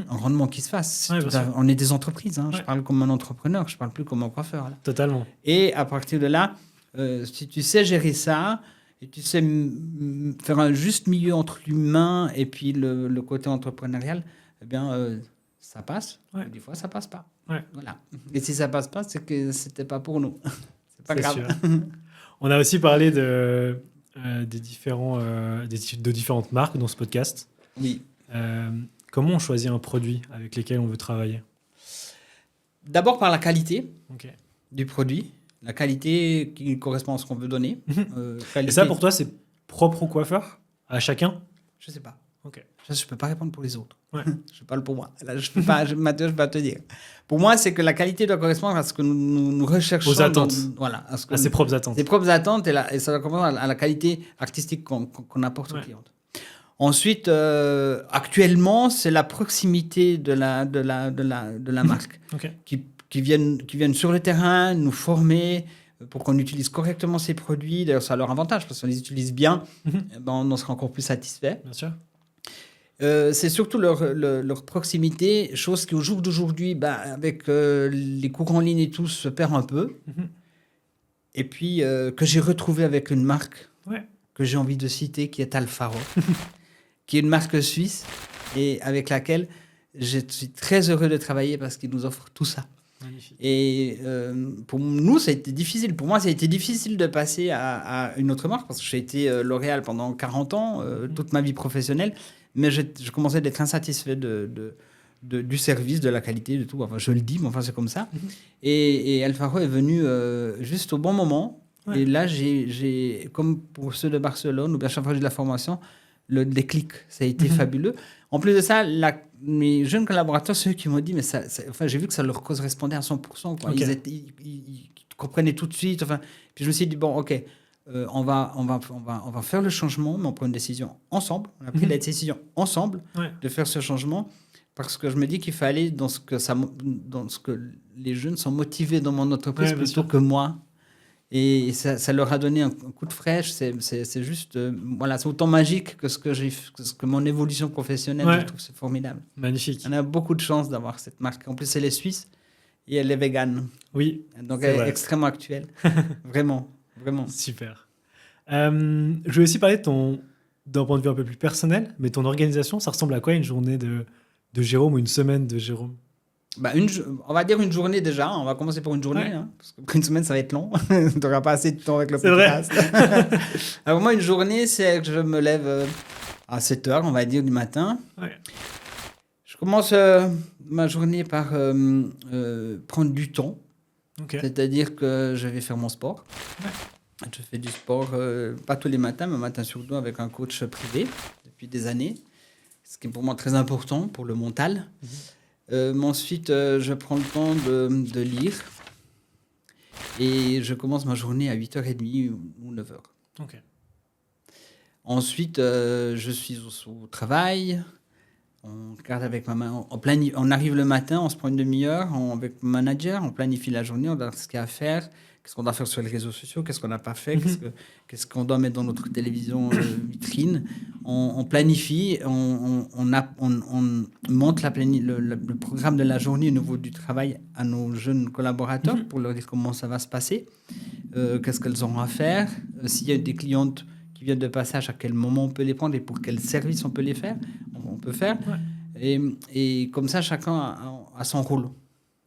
Speaker 1: rendement qui se fasse. On est des entreprises. Je parle comme un entrepreneur, je ne parle plus comme un coiffeur. Là.
Speaker 2: Totalement.
Speaker 1: Et à partir de là, si tu sais gérer ça, et tu sais faire un juste milieu entre l'humain et puis le côté entrepreneurial, eh bien, ça passe. Des fois, ça passe pas. Voilà. Et si ça passe pas, c'est que c'était pas pour nous. C'est pas grave.
Speaker 2: Sûr. On a aussi parlé de différentes marques dans ce podcast.
Speaker 1: Oui.
Speaker 2: Comment on choisit un produit avec lequel on veut travailler?
Speaker 1: D'abord par la qualité du produit. La qualité qui correspond à ce qu'on veut donner.
Speaker 2: Et ça, pour toi, c'est propre au coiffeur? À chacun?
Speaker 1: Je sais pas.
Speaker 2: Ça,
Speaker 1: je peux pas répondre pour les autres. Je parle pour moi. Là, je peux pas. Mathieu, je peux pas te dire. Pour moi, c'est que la qualité doit correspondre à ce que nous recherchons.
Speaker 2: Aux attentes.
Speaker 1: À
Speaker 2: ses propres attentes.
Speaker 1: Ses propres attentes et ça doit correspondre à la qualité artistique qu'on apporte aux clients. Ensuite, actuellement, c'est la proximité de la marque qui viennent sur le terrain nous former pour qu'on utilise correctement ces produits. D'ailleurs, ça a leur avantage parce qu'on les utilise bien, on en sera encore plus satisfait.
Speaker 2: Bien sûr.
Speaker 1: C'est surtout leur proximité, chose qui au jour d'aujourd'hui, avec les cours en ligne et tout, se perd un peu. Et puis, que j'ai retrouvé avec une marque que j'ai envie de citer, qui est Alfaro, qui est une marque suisse et avec laquelle je suis très heureux de travailler parce qu'ils nous offrent tout ça.
Speaker 2: Magnifique.
Speaker 1: Et pour nous, ça a été difficile. Pour moi, ça a été difficile de passer à une autre marque parce que j'ai été L'Oréal pendant 40 ans, toute ma vie professionnelle. Mais je commençais d'être insatisfait du service, de la qualité, de tout. Enfin, je le dis, mais enfin, c'est comme ça. Et Alfaro est venu juste au bon moment. Et là, j'ai, comme pour ceux de Barcelone, ou bien chaque fois que j'ai de la formation, le déclic, ça a été fabuleux. En plus de ça, mes jeunes collaborateurs, ceux qui m'ont dit, mais j'ai vu que ça leur correspondait à 100%. Quoi. Ils comprenaient tout de suite. Enfin, puis je me suis dit, bon, OK, on va faire le changement, mais on prend une décision ensemble. On a pris la décision ensemble de faire ce changement parce que je me dis qu'il fallait dans ce que les jeunes sont motivés dans mon entreprise plutôt que moi. Et ça leur a donné un coup de fraîche. C'est juste, c'est autant magique que ce que mon évolution professionnelle. Je trouve c'est formidable.
Speaker 2: Magnifique.
Speaker 1: On a beaucoup de chance d'avoir cette marque. En plus, elle est suisse et elle est végane.
Speaker 2: Oui.
Speaker 1: Donc, elle est extrêmement actuelle. Vraiment.
Speaker 2: Super. Je vais aussi parler d'un point de vue un peu plus personnel, mais ton organisation, ça ressemble à quoi une journée de de Jérôme ou une semaine de Jérôme?
Speaker 1: On va dire une journée déjà. On va commencer pour une journée.
Speaker 2: Ouais.
Speaker 1: Parce qu'après une semaine, ça va être long. Tu n'auras pas assez de temps avec le
Speaker 2: C'est vrai.
Speaker 1: podcast. Alors moi, une journée, c'est que je me lève à 7 heures, on va dire, du matin.
Speaker 2: Ouais.
Speaker 1: Je commence ma journée par prendre du temps.
Speaker 2: Ok.
Speaker 1: C'est-à-dire que je vais faire mon sport.
Speaker 2: Ouais.
Speaker 1: Je fais du sport, pas tous les matins, mais matin sur deux avec un coach privé depuis des années. Ce qui est pour moi très important pour le mental. Ensuite, je prends le temps de lire. Et je commence ma journée à 8h30 ou 9h.
Speaker 2: Ok.
Speaker 1: Ensuite, je suis au travail. On regarde avec ma main. On arrive le matin, on se prend une demi-heure avec le manager, on planifie la journée, on regarde ce qu'il y a à faire, qu'est-ce qu'on doit faire sur les réseaux sociaux, qu'est-ce qu'on n'a pas fait, qu'est-ce qu'on doit mettre dans notre télévision vitrine. On planifie, on monte le programme de la journée au niveau du travail à nos jeunes collaborateurs pour leur dire comment ça va se passer, qu'est-ce qu'elles auront à faire, s'il y a des clientes qui viennent de passage, à quel moment on peut les prendre et pour quel service on peut les faire, on peut faire. Ouais. Et comme ça, chacun a son rôle.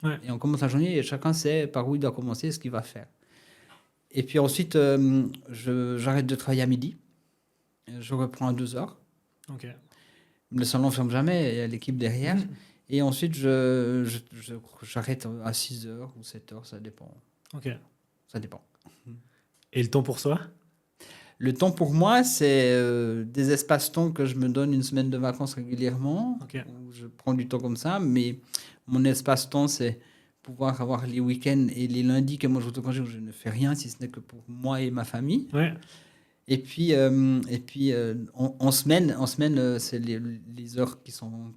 Speaker 1: Ouais. Et on commence la journée et chacun sait par où il doit commencer, ce qu'il va faire. Et puis ensuite, j'arrête de travailler à midi. Je reprends à 2h.
Speaker 2: Okay.
Speaker 1: Le salon ne ferme jamais, il y a l'équipe derrière. Et ensuite, j'arrête à 6h ou 7h, ça dépend.
Speaker 2: Ok.
Speaker 1: Ça dépend.
Speaker 2: Et le temps pour soi ?
Speaker 1: Le temps pour moi, c'est des espaces-temps que je me donne une semaine de vacances régulièrement. Okay. Où je prends du temps comme ça, mais mon espace-temps, c'est pouvoir avoir les week-ends et les lundis que moi je congé où je ne fais rien, si ce n'est que pour moi et ma famille.
Speaker 2: Ouais.
Speaker 1: Et puis en semaine, c'est les heures qui sont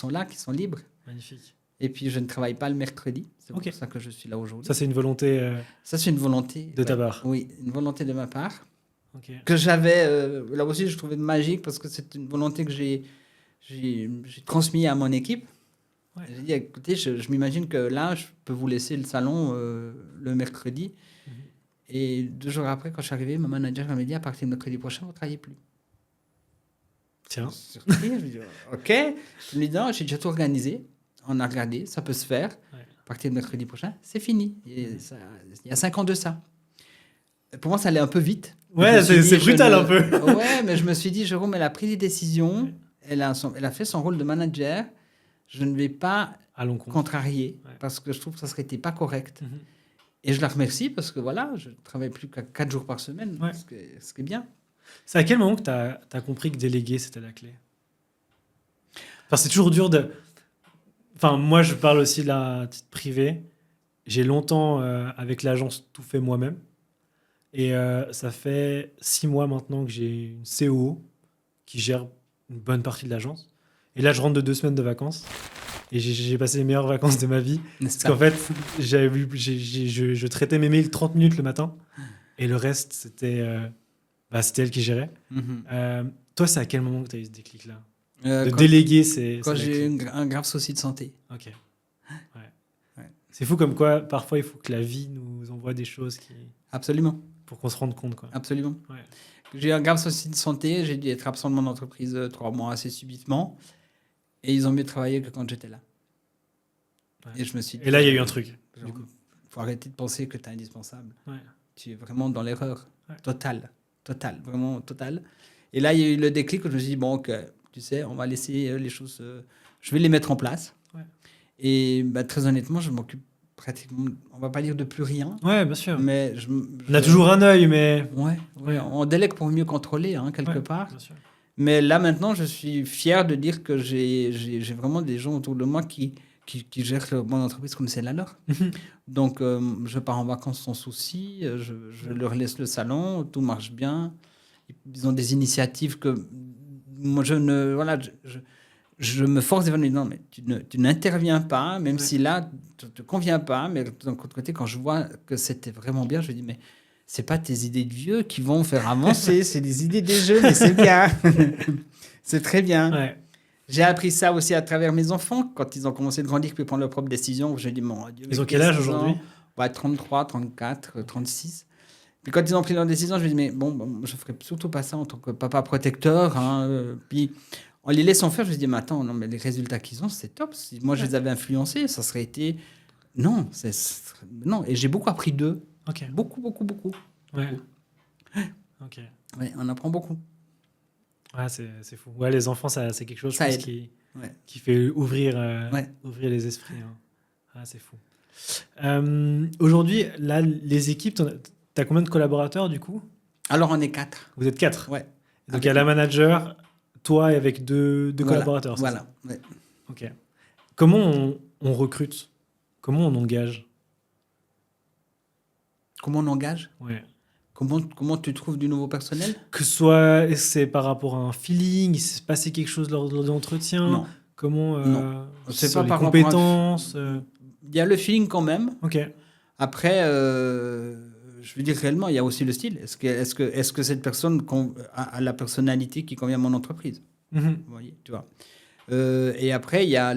Speaker 1: là, qui sont libres.
Speaker 2: Magnifique.
Speaker 1: Et puis je ne travaille pas le mercredi, c'est pour ça que je suis là aujourd'hui.
Speaker 2: Ça, c'est une volonté.
Speaker 1: Ça, c'est une volonté
Speaker 2: de ta part.
Speaker 1: Oui, une volonté de ma part.
Speaker 2: Okay.
Speaker 1: Que j'avais, là aussi je trouvais magique parce que c'est une volonté que j'ai transmise à mon équipe. Ouais. J'ai dit, écoutez, je m'imagine que là, je peux vous laisser le salon le mercredi. Et 2 jours après, quand je suis arrivé, ma manager m'a dit, à partir de mercredi prochain, vous ne travaillez plus.
Speaker 2: Tiens.
Speaker 1: Je me dis, ok. Je me dis, non, j'ai déjà tout organisé. On a regardé, ça peut se faire. Ouais. À partir de mercredi prochain, c'est fini. Il y a 5 ans de ça. Pour moi, ça allait un peu vite.
Speaker 2: Ouais, c'est brutal un peu.
Speaker 1: Ouais, mais je me suis dit, Jérôme, elle a pris des décisions, elle a fait son rôle de manager. Je ne vais pas contrarier parce que je trouve que ça serait pas correct. Et je la remercie parce que voilà, je ne travaille plus qu'à 4 jours par semaine, ce qui est bien.
Speaker 2: C'est à quel moment que tu as compris que déléguer, c'était la clé ? Enfin, c'est toujours dur de... Enfin, moi, je parle aussi de la titre privé. J'ai longtemps, avec l'agence, tout fait moi-même. Et ça fait 6 mois maintenant que j'ai une COO qui gère une bonne partie de l'agence. Et là, je rentre de 2 semaines de vacances. Et j'ai passé les meilleures vacances de ma vie. Parce qu'en fait, je traitais mes mails 30 minutes le matin. Et le reste, c'était elle qui gérait. Toi, c'est à quel moment que tu as eu ce déclic-là de déléguer,
Speaker 1: quand j'ai eu un grave souci de santé.
Speaker 2: Ok. Ouais. C'est fou comme quoi, parfois, il faut que la vie nous envoie des choses qui...
Speaker 1: Absolument.
Speaker 2: Pour qu'on se rende compte, quoi.
Speaker 1: Absolument. Ouais. J'ai eu un grave souci de santé. J'ai dû être absent de mon entreprise 3 mois assez subitement. Et ils ont mieux travaillé que quand j'étais là.
Speaker 2: Ouais.
Speaker 1: Et je me suis dit...
Speaker 2: Et là, il y a eu un truc.
Speaker 1: Il faut arrêter de penser que tu es indispensable.
Speaker 2: Ouais.
Speaker 1: Tu es vraiment dans l'erreur. Ouais. Totale. Vraiment totale. Et là, il y a eu le déclic où je me suis dit, bon, tu sais, on va laisser les choses... je vais les mettre en place. Ouais. Et très honnêtement, je m'occupe pratiquement, on va pas dire de plus rien.
Speaker 2: Ouais, bien sûr.
Speaker 1: Mais
Speaker 2: on a toujours un œil, mais...
Speaker 1: Ouais, on délègue pour mieux contrôler, quelque part. Bien sûr. Mais là, maintenant, je suis fier de dire que j'ai vraiment des gens autour de moi qui gèrent mon entreprise comme c'est la leur. Donc, je pars en vacances sans souci, je leur laisse le salon, tout marche bien. Ils ont des initiatives que moi, je me force d'évaluer. Non, mais tu n'interviens pas, même si là, tu ne te conviens pas. Mais d'un autre côté, quand je vois que c'était vraiment bien, je me dis, mais ce n'est pas tes idées de vieux qui vont faire avancer, c'est des idées des jeunes, et c'est bien. C'est très bien. Ouais. J'ai appris ça aussi à travers mes enfants, quand ils ont commencé de grandir, puis prendre leurs propres décisions. Je dis, mon Dieu.
Speaker 2: Ils ont quel âge aujourd'hui ?
Speaker 1: 33, 34, 36. Puis quand ils ont pris leurs décisions, je me dis, mais bon, je ne ferai surtout pas ça en tant que papa protecteur. Puis en les laissant faire, je me dis, mais attends, non, mais les résultats qu'ils ont, c'est top. Si moi, je les avais influencés, ça serait été... Non, non. Et j'ai beaucoup appris d'eux.
Speaker 2: Ok.
Speaker 1: Beaucoup.
Speaker 2: Ouais. Ok.
Speaker 1: Ouais, on apprend beaucoup.
Speaker 2: Ouais, c'est fou. Ouais, les enfants, c'est quelque chose
Speaker 1: Ça
Speaker 2: je pense,
Speaker 1: Ouais.
Speaker 2: qui fait ouvrir les esprits. Hein. Ah, c'est fou. Aujourd'hui, là, les équipes, t'as combien de collaborateurs du coup?
Speaker 1: Alors, on est 4.
Speaker 2: Vous êtes 4.
Speaker 1: Ouais.
Speaker 2: Donc, il y a la manager, toi et avec deux collaborateurs.
Speaker 1: Voilà. Ouais.
Speaker 2: Ok. Comment on recrute? Comment on engage?
Speaker 1: Comment on engage?
Speaker 2: Ouais.
Speaker 1: Comment tu trouves du nouveau personnel?
Speaker 2: Que ce soit, est-ce que c'est par rapport à un feeling, il s'est passé quelque chose lors de l'entretien?
Speaker 1: Non.
Speaker 2: Comment
Speaker 1: Non. C'est
Speaker 2: sur
Speaker 1: pas
Speaker 2: les
Speaker 1: par
Speaker 2: compétences
Speaker 1: Il y a le feeling quand même.
Speaker 2: Ok.
Speaker 1: Après, je veux dire réellement, il y a aussi le style. Est-ce que cette personne a la personnalité qui convient à mon entreprise?
Speaker 2: Mhm.
Speaker 1: Vous voyez, tu vois. Et après, il y a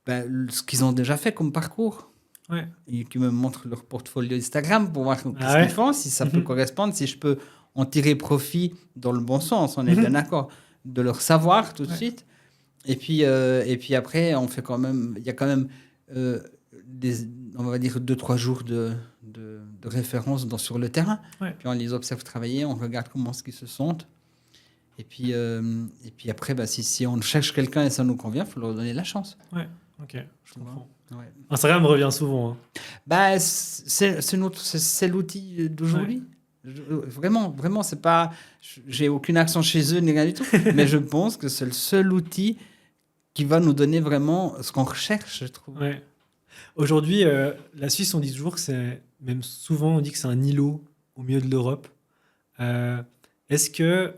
Speaker 1: ce qu'ils ont déjà fait comme parcours.
Speaker 2: Ouais.
Speaker 1: Et qui me montrent leur portfolio Instagram pour voir qu'est-ce
Speaker 2: ouais.
Speaker 1: qu'ils font, si ça peut correspondre, si je peux en tirer profit dans le bon sens, on est bien d'accord, de leur savoir tout de suite. Et puis après, on fait quand même, il y a quand même on va dire 2-3 jours de référence sur le terrain.
Speaker 2: Ouais.
Speaker 1: Puis on les observe travailler, on regarde comment ce qu'ils se sentent. Et puis après, si on cherche quelqu'un et ça nous convient, il faut leur donner la chance.
Speaker 2: Ouais, ok, je comprends.
Speaker 1: Ouais.
Speaker 2: Instagram revient souvent. Hein.
Speaker 1: Bah, c'est l'outil d'aujourd'hui. Ouais. Vraiment, c'est pas... J'ai aucune action chez eux, ni rien du tout. Mais je pense que c'est le seul outil qui va nous donner vraiment ce qu'on recherche, je trouve.
Speaker 2: Ouais. Aujourd'hui, la Suisse, on dit toujours que c'est... Même souvent, on dit que c'est un îlot au milieu de l'Europe. Est-ce que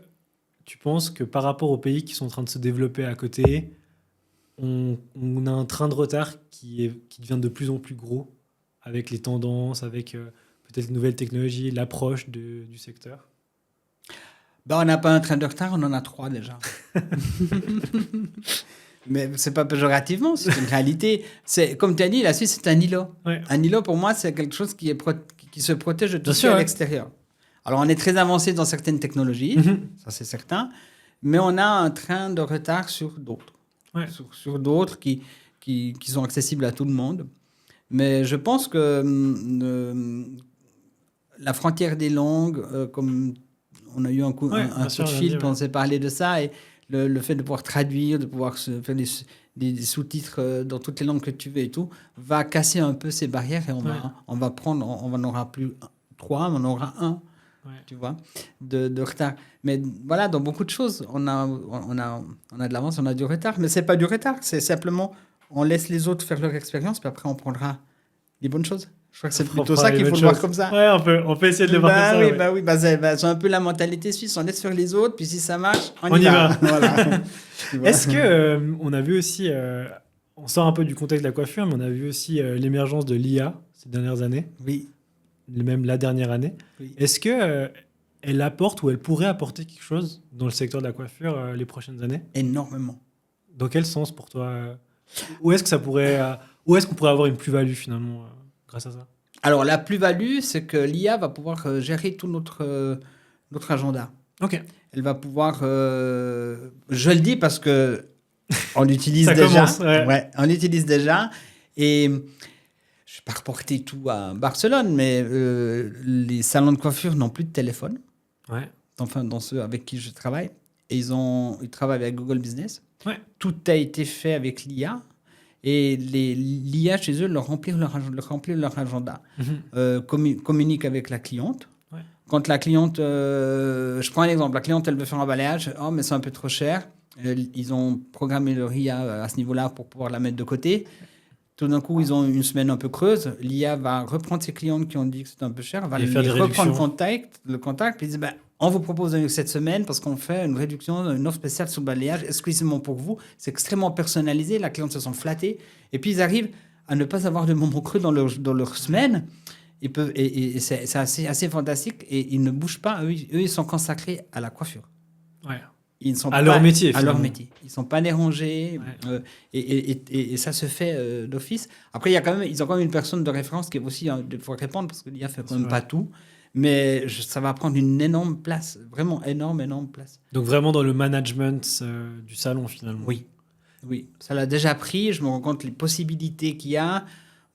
Speaker 2: tu penses que par rapport aux pays qui sont en train de se développer à côté, on a un train de retard qui devient de plus en plus gros avec les tendances, avec peut-être les nouvelles technologies, l'approche du secteur?
Speaker 1: On n'a pas un train de retard, on en a 3 déjà. Mais c'est pas péjorativement, c'est une réalité. Comme tu as dit, la Suisse, c'est un îlot.
Speaker 2: Ouais.
Speaker 1: Un îlot, pour moi, c'est quelque chose qui se protège de tout ce qui est à l'extérieur. Alors, on est très avancé dans certaines technologies, ça c'est certain, mais on a un train de retard sur d'autres.
Speaker 2: Ouais.
Speaker 1: Sur d'autres qui sont accessibles à tout le monde. Mais je pense que la frontière des langues, comme on a eu un coup de fil, puis on s'est parlé de ça, et le fait de pouvoir traduire, de pouvoir faire des sous-titres dans toutes les langues que tu veux et tout, va casser un peu ces barrières et on n'en aura plus 3, on en aura 1. Ouais. Tu vois, de retard. Mais voilà, dans beaucoup de choses, on a de l'avance, on a du retard. Mais c'est pas du retard, c'est simplement on laisse les autres faire leur expérience, puis après on prendra les bonnes choses. Je crois que c'est plutôt ça qu'il faut le voir comme ça.
Speaker 2: Ouais, on peut essayer de le voir comme ça.
Speaker 1: Oui, c'est un peu la mentalité suisse. On laisse faire les autres, puis si ça marche, on y va. Voilà.
Speaker 2: Est-ce que on a vu aussi, on sort un peu du contexte de la coiffure, mais on a vu aussi l'émergence de l'IA ces dernières années.
Speaker 1: Oui.
Speaker 2: Même la dernière année. Oui. Est-ce que elle apporte ou elle pourrait apporter quelque chose dans le secteur de la coiffure les prochaines années?
Speaker 1: Énormément.
Speaker 2: Dans quel sens pour toi? Où est-ce qu'on pourrait avoir une plus-value finalement grâce à ça?
Speaker 1: Alors la plus-value, c'est que l'IA va pouvoir gérer tout notre agenda.
Speaker 2: Ok.
Speaker 1: Elle va pouvoir, je le dis parce que on l'utilise
Speaker 2: ça
Speaker 1: déjà.
Speaker 2: Commence, ouais.
Speaker 1: On l'utilise déjà et je ne vais pas reporter tout à Barcelone, mais les salons de coiffure n'ont plus de téléphone.
Speaker 2: Ouais.
Speaker 1: Enfin, dans ceux avec qui je travaille. Et ils travaillent avec Google Business.
Speaker 2: Ouais.
Speaker 1: Tout a été fait avec l'IA. Et l'IA, chez eux, leur remplit leur agenda. Communique avec la cliente. Ouais. Quand la cliente... je prends un exemple. La cliente, elle veut faire un balayage. Oh, mais c'est un peu trop cher. Ils ont programmé leur IA à ce niveau-là pour pouvoir la mettre de côté. Tout d'un coup, ils ont une semaine un peu creuse. L'IA va reprendre ses clientes qui ont dit que c'était un peu cher, va reprendre le contact, puis dire on vous propose cette semaine parce qu'on fait une réduction, une offre spéciale sur le balayage exclusivement pour vous. C'est extrêmement personnalisé. La cliente se sent flattée. Et puis, ils arrivent à ne pas avoir de moments creux dans leur semaine. Et c'est assez fantastique. Et ils ne bougent pas. Eux, ils sont consacrés à la coiffure.
Speaker 2: Ouais.
Speaker 1: Ils sont
Speaker 2: leur métier.
Speaker 1: À leur métier. Ils ne sont pas dérangés. Ouais. Et ça se fait d'office. Après, ils ont quand même une personne de référence qui est aussi de pouvoir répondre parce que l'IA ne fait quand même pas tout. Mais ça va prendre une énorme place, vraiment énorme place.
Speaker 2: Donc vraiment dans le management du salon finalement.
Speaker 1: Oui, ça l'a déjà pris. Je me rends compte les possibilités qu'il y a.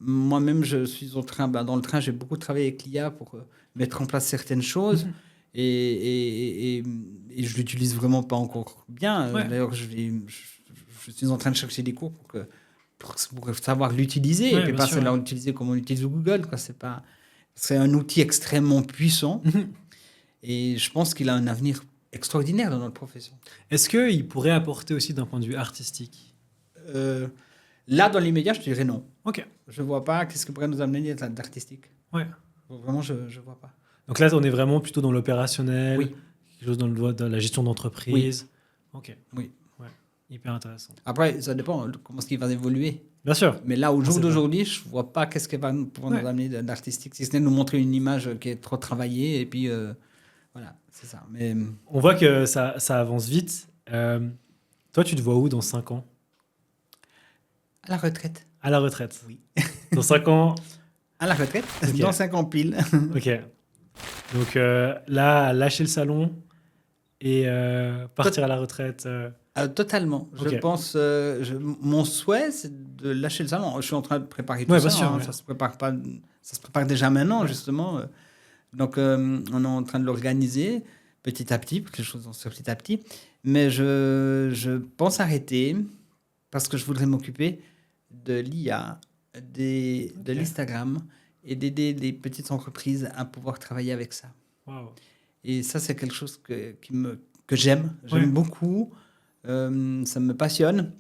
Speaker 1: Moi-même, je suis au train. Dans le train, j'ai beaucoup travaillé avec l'IA pour mettre en place certaines choses. Et je l'utilise vraiment pas encore bien. D'ailleurs, je suis en train de chercher des cours pour savoir l'utiliser. Et puis pas seulement l'utiliser comme on utilise Google. C'est un outil extrêmement puissant. Et je pense qu'il a un avenir extraordinaire dans notre profession.
Speaker 2: Est-ce qu'il pourrait apporter aussi d'un point de vue artistique ?
Speaker 1: Là, dans l'immédiat, je te dirais non.
Speaker 2: Ok.
Speaker 1: Je ne vois pas qu'est-ce que pourrait nous amener d'artistique.
Speaker 2: Ouais.
Speaker 1: Vraiment, je ne vois pas.
Speaker 2: Donc là, on est vraiment plutôt dans l'opérationnel,
Speaker 1: oui.
Speaker 2: Quelque chose dans la gestion d'entreprise.
Speaker 1: Oui.
Speaker 2: Ok.
Speaker 1: Oui.
Speaker 2: Ouais. Hyper intéressant.
Speaker 1: Après, ça dépend de comment il va évoluer.
Speaker 2: Bien sûr.
Speaker 1: Mais là, au jour d'aujourd'hui, je ne vois pas qu'est-ce qui va pouvoir nous amener d'artistique, si ce n'est nous montrer une image qui est trop travaillée. Et puis, voilà, c'est ça. Mais...
Speaker 2: On voit que ça avance vite. Toi, tu te vois où dans 5 ans ?
Speaker 1: À la retraite.
Speaker 2: À la retraite.
Speaker 1: Oui.
Speaker 2: Dans 5 ans.
Speaker 1: À la retraite.
Speaker 2: Okay.
Speaker 1: Dans 5 ans pile.
Speaker 2: Ok. Donc là, lâcher le salon et partir à la retraite.
Speaker 1: Totalement. Okay. Je pense. Mon souhait, c'est de lâcher le salon. Je suis en train de préparer tout ça.
Speaker 2: Bien sûr,
Speaker 1: Ça se prépare pas. Ça se prépare déjà maintenant, justement. Donc, on est en train de l'organiser petit à petit, les choses vont se faire petit à petit. Mais je pense arrêter parce que je voudrais m'occuper de l'IA, de l'Instagram et d'aider les petites entreprises à pouvoir travailler avec ça.
Speaker 2: Wow. Et
Speaker 1: ça, c'est quelque chose que j'aime. J'aime beaucoup. Ça me passionne.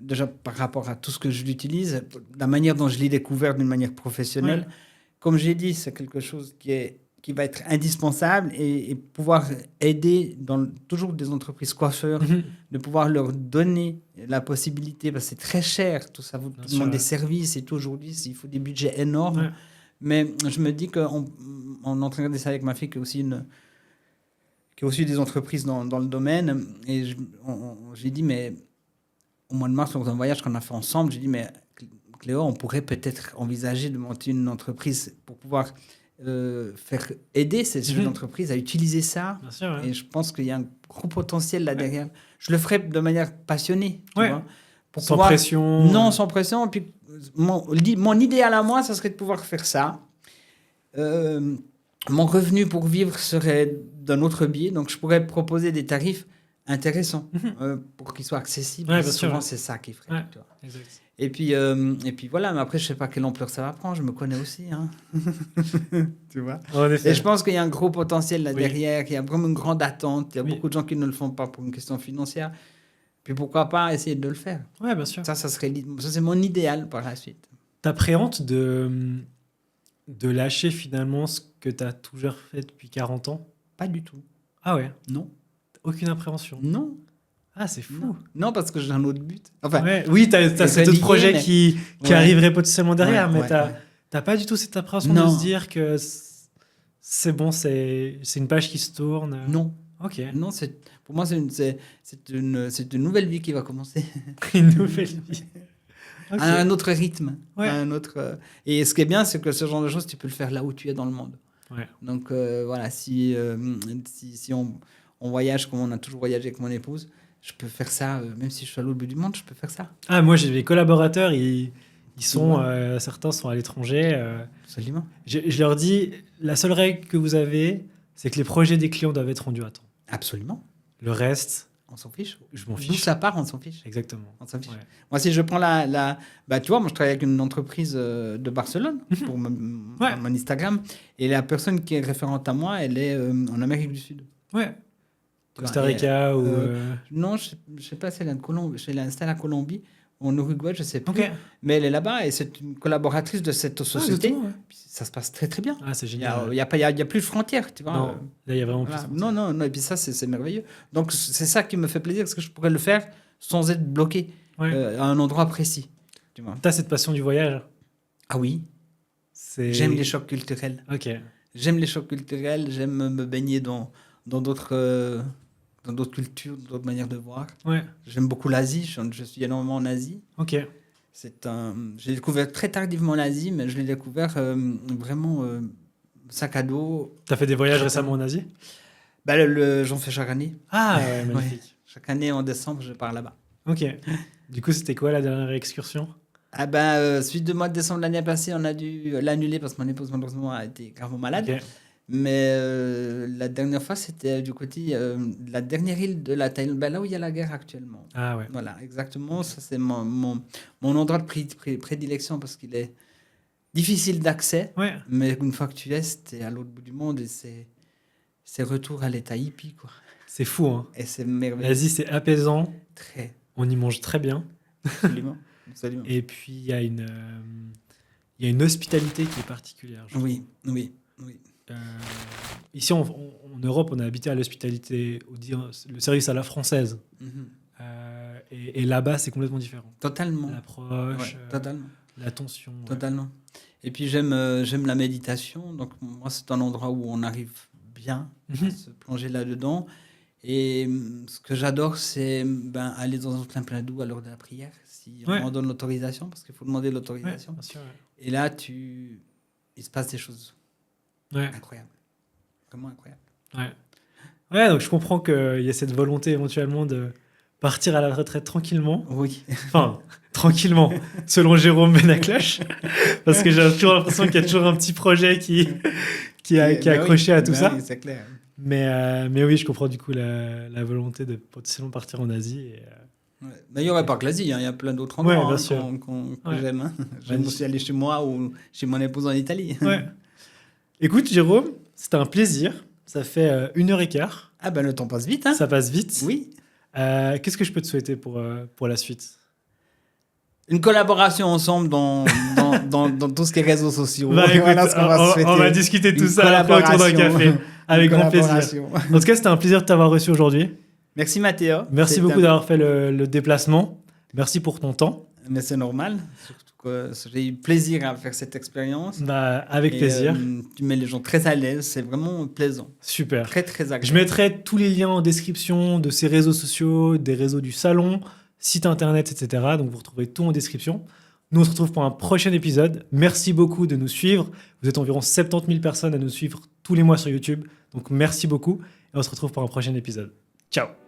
Speaker 1: Déjà par rapport à tout ce que je l'utilise, la manière dont je l'ai découvert d'une manière professionnelle. Ouais. Comme j'ai dit, c'est quelque chose qui va être indispensable et pouvoir aider toujours des entreprises coiffeurs, de pouvoir leur donner la possibilité, parce que c'est très cher, tout ça vous demande des services et tout aujourd'hui, il faut des budgets énormes. Ouais. Mais je me dis qu'on est en train de regarder ça avec ma fille qui a aussi des entreprises dans le domaine. Et j'ai dit, mais au mois de mars, dans un voyage qu'on a fait ensemble, j'ai dit, mais Cléo, on pourrait peut-être envisager de monter une entreprise pour pouvoir faire aider ces jeunes entreprises à utiliser ça.
Speaker 2: Bien sûr, ouais.
Speaker 1: Et je pense qu'il y a un gros potentiel là derrière. Je le ferai de manière passionnée. Tu vois,
Speaker 2: pour sans pression.
Speaker 1: Non, sans pression. Et puis, mon idéal à moi, ça serait de pouvoir faire ça. Mon revenu pour vivre serait d'un autre biais. Donc, je pourrais proposer des tarifs intéressants pour qu'ils soient accessibles.
Speaker 2: Ouais,
Speaker 1: souvent, c'est ça qui ferait.
Speaker 2: Ouais,
Speaker 1: tu vois.
Speaker 2: exact.
Speaker 1: Et puis voilà, mais après, je ne sais pas quelle ampleur ça va prendre. Je me connais aussi. Hein. Tu vois. Et je pense qu'il y a un gros potentiel là derrière, qu'il y a vraiment une grande attente. Il y a beaucoup de gens qui ne le font pas pour une question financière. Puis pourquoi pas essayer de le faire.
Speaker 2: Ouais, bien sûr.
Speaker 1: Ça c'est mon idéal par la suite.
Speaker 2: T'appréhendes de lâcher finalement ce que tu as toujours fait depuis 40 ans ?
Speaker 1: Pas du tout.
Speaker 2: Ah ouais ?
Speaker 1: Non.
Speaker 2: Aucune appréhension ?
Speaker 1: Non.
Speaker 2: Ah, c'est fou.
Speaker 1: Non, parce que j'ai un autre but. Enfin,
Speaker 2: oui, t'as cet autre projet qui arriverait potentiellement derrière, mais t'as pas du tout cette appréhension de se dire que c'est bon, c'est une page qui se tourne.
Speaker 1: Non.
Speaker 2: Ok.
Speaker 1: Non, pour moi, c'est une nouvelle vie qui va commencer.
Speaker 2: Une nouvelle vie.
Speaker 1: Okay. À un autre rythme. Ouais. Et ce qui est bien, c'est que ce genre de choses, tu peux le faire là où tu es dans le monde.
Speaker 2: Ouais.
Speaker 1: Donc, voilà, si on voyage comme on a toujours voyagé avec mon épouse, je peux faire ça, même si je suis à l'autre bout du monde, je peux faire ça.
Speaker 2: Ah, moi, j'ai des collaborateurs, certains sont à l'étranger.
Speaker 1: Absolument.
Speaker 2: Je leur dis, la seule règle que vous avez, c'est que les projets des clients doivent être rendus à temps.
Speaker 1: Absolument.
Speaker 2: Le reste,
Speaker 1: on s'en fiche.
Speaker 2: Je m'en fiche.
Speaker 1: D'où ça part, on s'en fiche.
Speaker 2: Exactement.
Speaker 1: On s'en fiche. Ouais. Moi, si je prends tu vois, moi, je travaille avec une entreprise de Barcelone pour mon Instagram. Et la personne qui est référente à moi, elle est en Amérique du Sud.
Speaker 2: Ouais. Costa Rica ou...
Speaker 1: Non, je ne sais pas si elle est en Colombie. Elle est installée à Colombie, en Uruguay, je ne sais plus.
Speaker 2: Okay.
Speaker 1: Mais elle est là-bas et c'est une collaboratrice de cette société. Ça se passe très, très bien.
Speaker 2: Ah, c'est génial.
Speaker 1: Il n'y a plus de frontières, tu vois.
Speaker 2: Non, là, il y a vraiment plus de frontières.
Speaker 1: Non. Et puis ça, c'est merveilleux. Donc, c'est ça qui me fait plaisir, parce que je pourrais le faire sans être bloqué à un endroit précis. Tu as
Speaker 2: cette passion du voyage ?
Speaker 1: Ah oui. J'aime les chocs culturels.
Speaker 2: Ok.
Speaker 1: J'aime les chocs culturels, j'aime me baigner dans d'autres cultures, d'autres manières de voir.
Speaker 2: Ouais.
Speaker 1: J'aime beaucoup l'Asie, je suis énormément en Asie.
Speaker 2: Ok.
Speaker 1: J'ai découvert très tardivement l'Asie, mais je l'ai découvert vraiment sac à dos.
Speaker 2: Tu as fait des voyages récemment en Asie?
Speaker 1: J'en fais chaque année.
Speaker 2: Ah, ouais, magnifique.
Speaker 1: Ouais. Chaque année, en décembre, je pars là-bas.
Speaker 2: Ok. Du coup, c'était quoi la dernière excursion?
Speaker 1: Suite du mois de décembre de l'année passée, on a dû l'annuler parce que mon épouse, malheureusement, a été gravement malade.
Speaker 2: Ok.
Speaker 1: Mais la dernière fois, c'était du côté la dernière île de la Thaïlande, là où il y a la guerre actuellement.
Speaker 2: Ah ouais.
Speaker 1: Voilà, exactement. Ça, c'est mon endroit de prédilection parce qu'il est difficile d'accès.
Speaker 2: Ouais.
Speaker 1: Mais une fois que tu es, c'est à l'autre bout du monde et c'est retour à l'état hippie, quoi.
Speaker 2: C'est fou, hein.
Speaker 1: Et c'est merveilleux.
Speaker 2: L'Asie, c'est apaisant.
Speaker 1: Très.
Speaker 2: On y mange très bien.
Speaker 1: Absolument. Absolument.
Speaker 2: Et puis, il y a une hospitalité qui est particulière. je trouve.
Speaker 1: Oui.
Speaker 2: Ici, en Europe, on est habitué à l'hospitalité, le service à la française.
Speaker 1: Mhm.
Speaker 2: Et là-bas, c'est complètement différent.
Speaker 1: Totalement.
Speaker 2: L'approche,
Speaker 1: Ouais, totalement.
Speaker 2: l'attention. Ouais.
Speaker 1: Totalement. Et puis j'aime la méditation. Donc moi, c'est un endroit où on arrive bien à se plonger là-dedans. Et ce que j'adore, c'est aller dans un plein d'eau à l'heure de la prière, si on m'en donne l'autorisation, parce qu'il faut demander l'autorisation.
Speaker 2: Ouais, bien sûr, ouais.
Speaker 1: Et là, il se passe des choses incroyables. Vraiment incroyables.
Speaker 2: Ouais, donc je comprends qu'il y a cette volonté éventuellement de partir à la retraite tranquillement.
Speaker 1: Oui.
Speaker 2: Enfin, tranquillement, selon Jérôme Benacloche. Parce que j'ai toujours l'impression qu'il y a toujours un petit projet qui est accroché à tout ça.
Speaker 1: Oui, c'est clair.
Speaker 2: Mais oui, je comprends du coup la volonté de potentiellement partir en Asie.
Speaker 1: Ouais. Mais il n'y aurait pas que l'Asie, hein. Il y a plein d'autres endroits
Speaker 2: bien sûr.
Speaker 1: que j'aime. Hein. J'aime aussi aller chez moi ou chez mon épouse en Italie.
Speaker 2: Ouais. Écoute, Jérôme, c'était un plaisir. Ça fait 1h15.
Speaker 1: Ah le temps passe vite. Hein.
Speaker 2: Ça passe vite.
Speaker 1: Oui.
Speaker 2: Qu'est-ce que je peux te souhaiter pour la suite?
Speaker 1: Une collaboration ensemble dans tout ce qui est réseaux sociaux.
Speaker 2: Écoute,
Speaker 1: Voilà ce qu'on va se souhaiter.
Speaker 2: on va discuter de tout ça après autour d'un café. Avec grand plaisir. En tout cas, c'était un plaisir de t'avoir reçu aujourd'hui.
Speaker 1: Merci Mathéo.
Speaker 2: Merci beaucoup d'avoir fait le déplacement. Merci pour ton temps.
Speaker 1: Mais c'est normal. Surtout que j'ai eu plaisir à faire cette expérience.
Speaker 2: Avec plaisir.
Speaker 1: Tu mets les gens très à l'aise. C'est vraiment plaisant.
Speaker 2: Super.
Speaker 1: Très, très agréable.
Speaker 2: Je mettrai tous les liens en description de ces réseaux sociaux, des réseaux du salon, site internet, etc. Donc, vous retrouverez tout en description. Nous, on se retrouve pour un prochain épisode. Merci beaucoup de nous suivre. Vous êtes environ 70 000 personnes à nous suivre tous les mois sur YouTube. Donc, merci beaucoup. Et on se retrouve pour un prochain épisode. Ciao.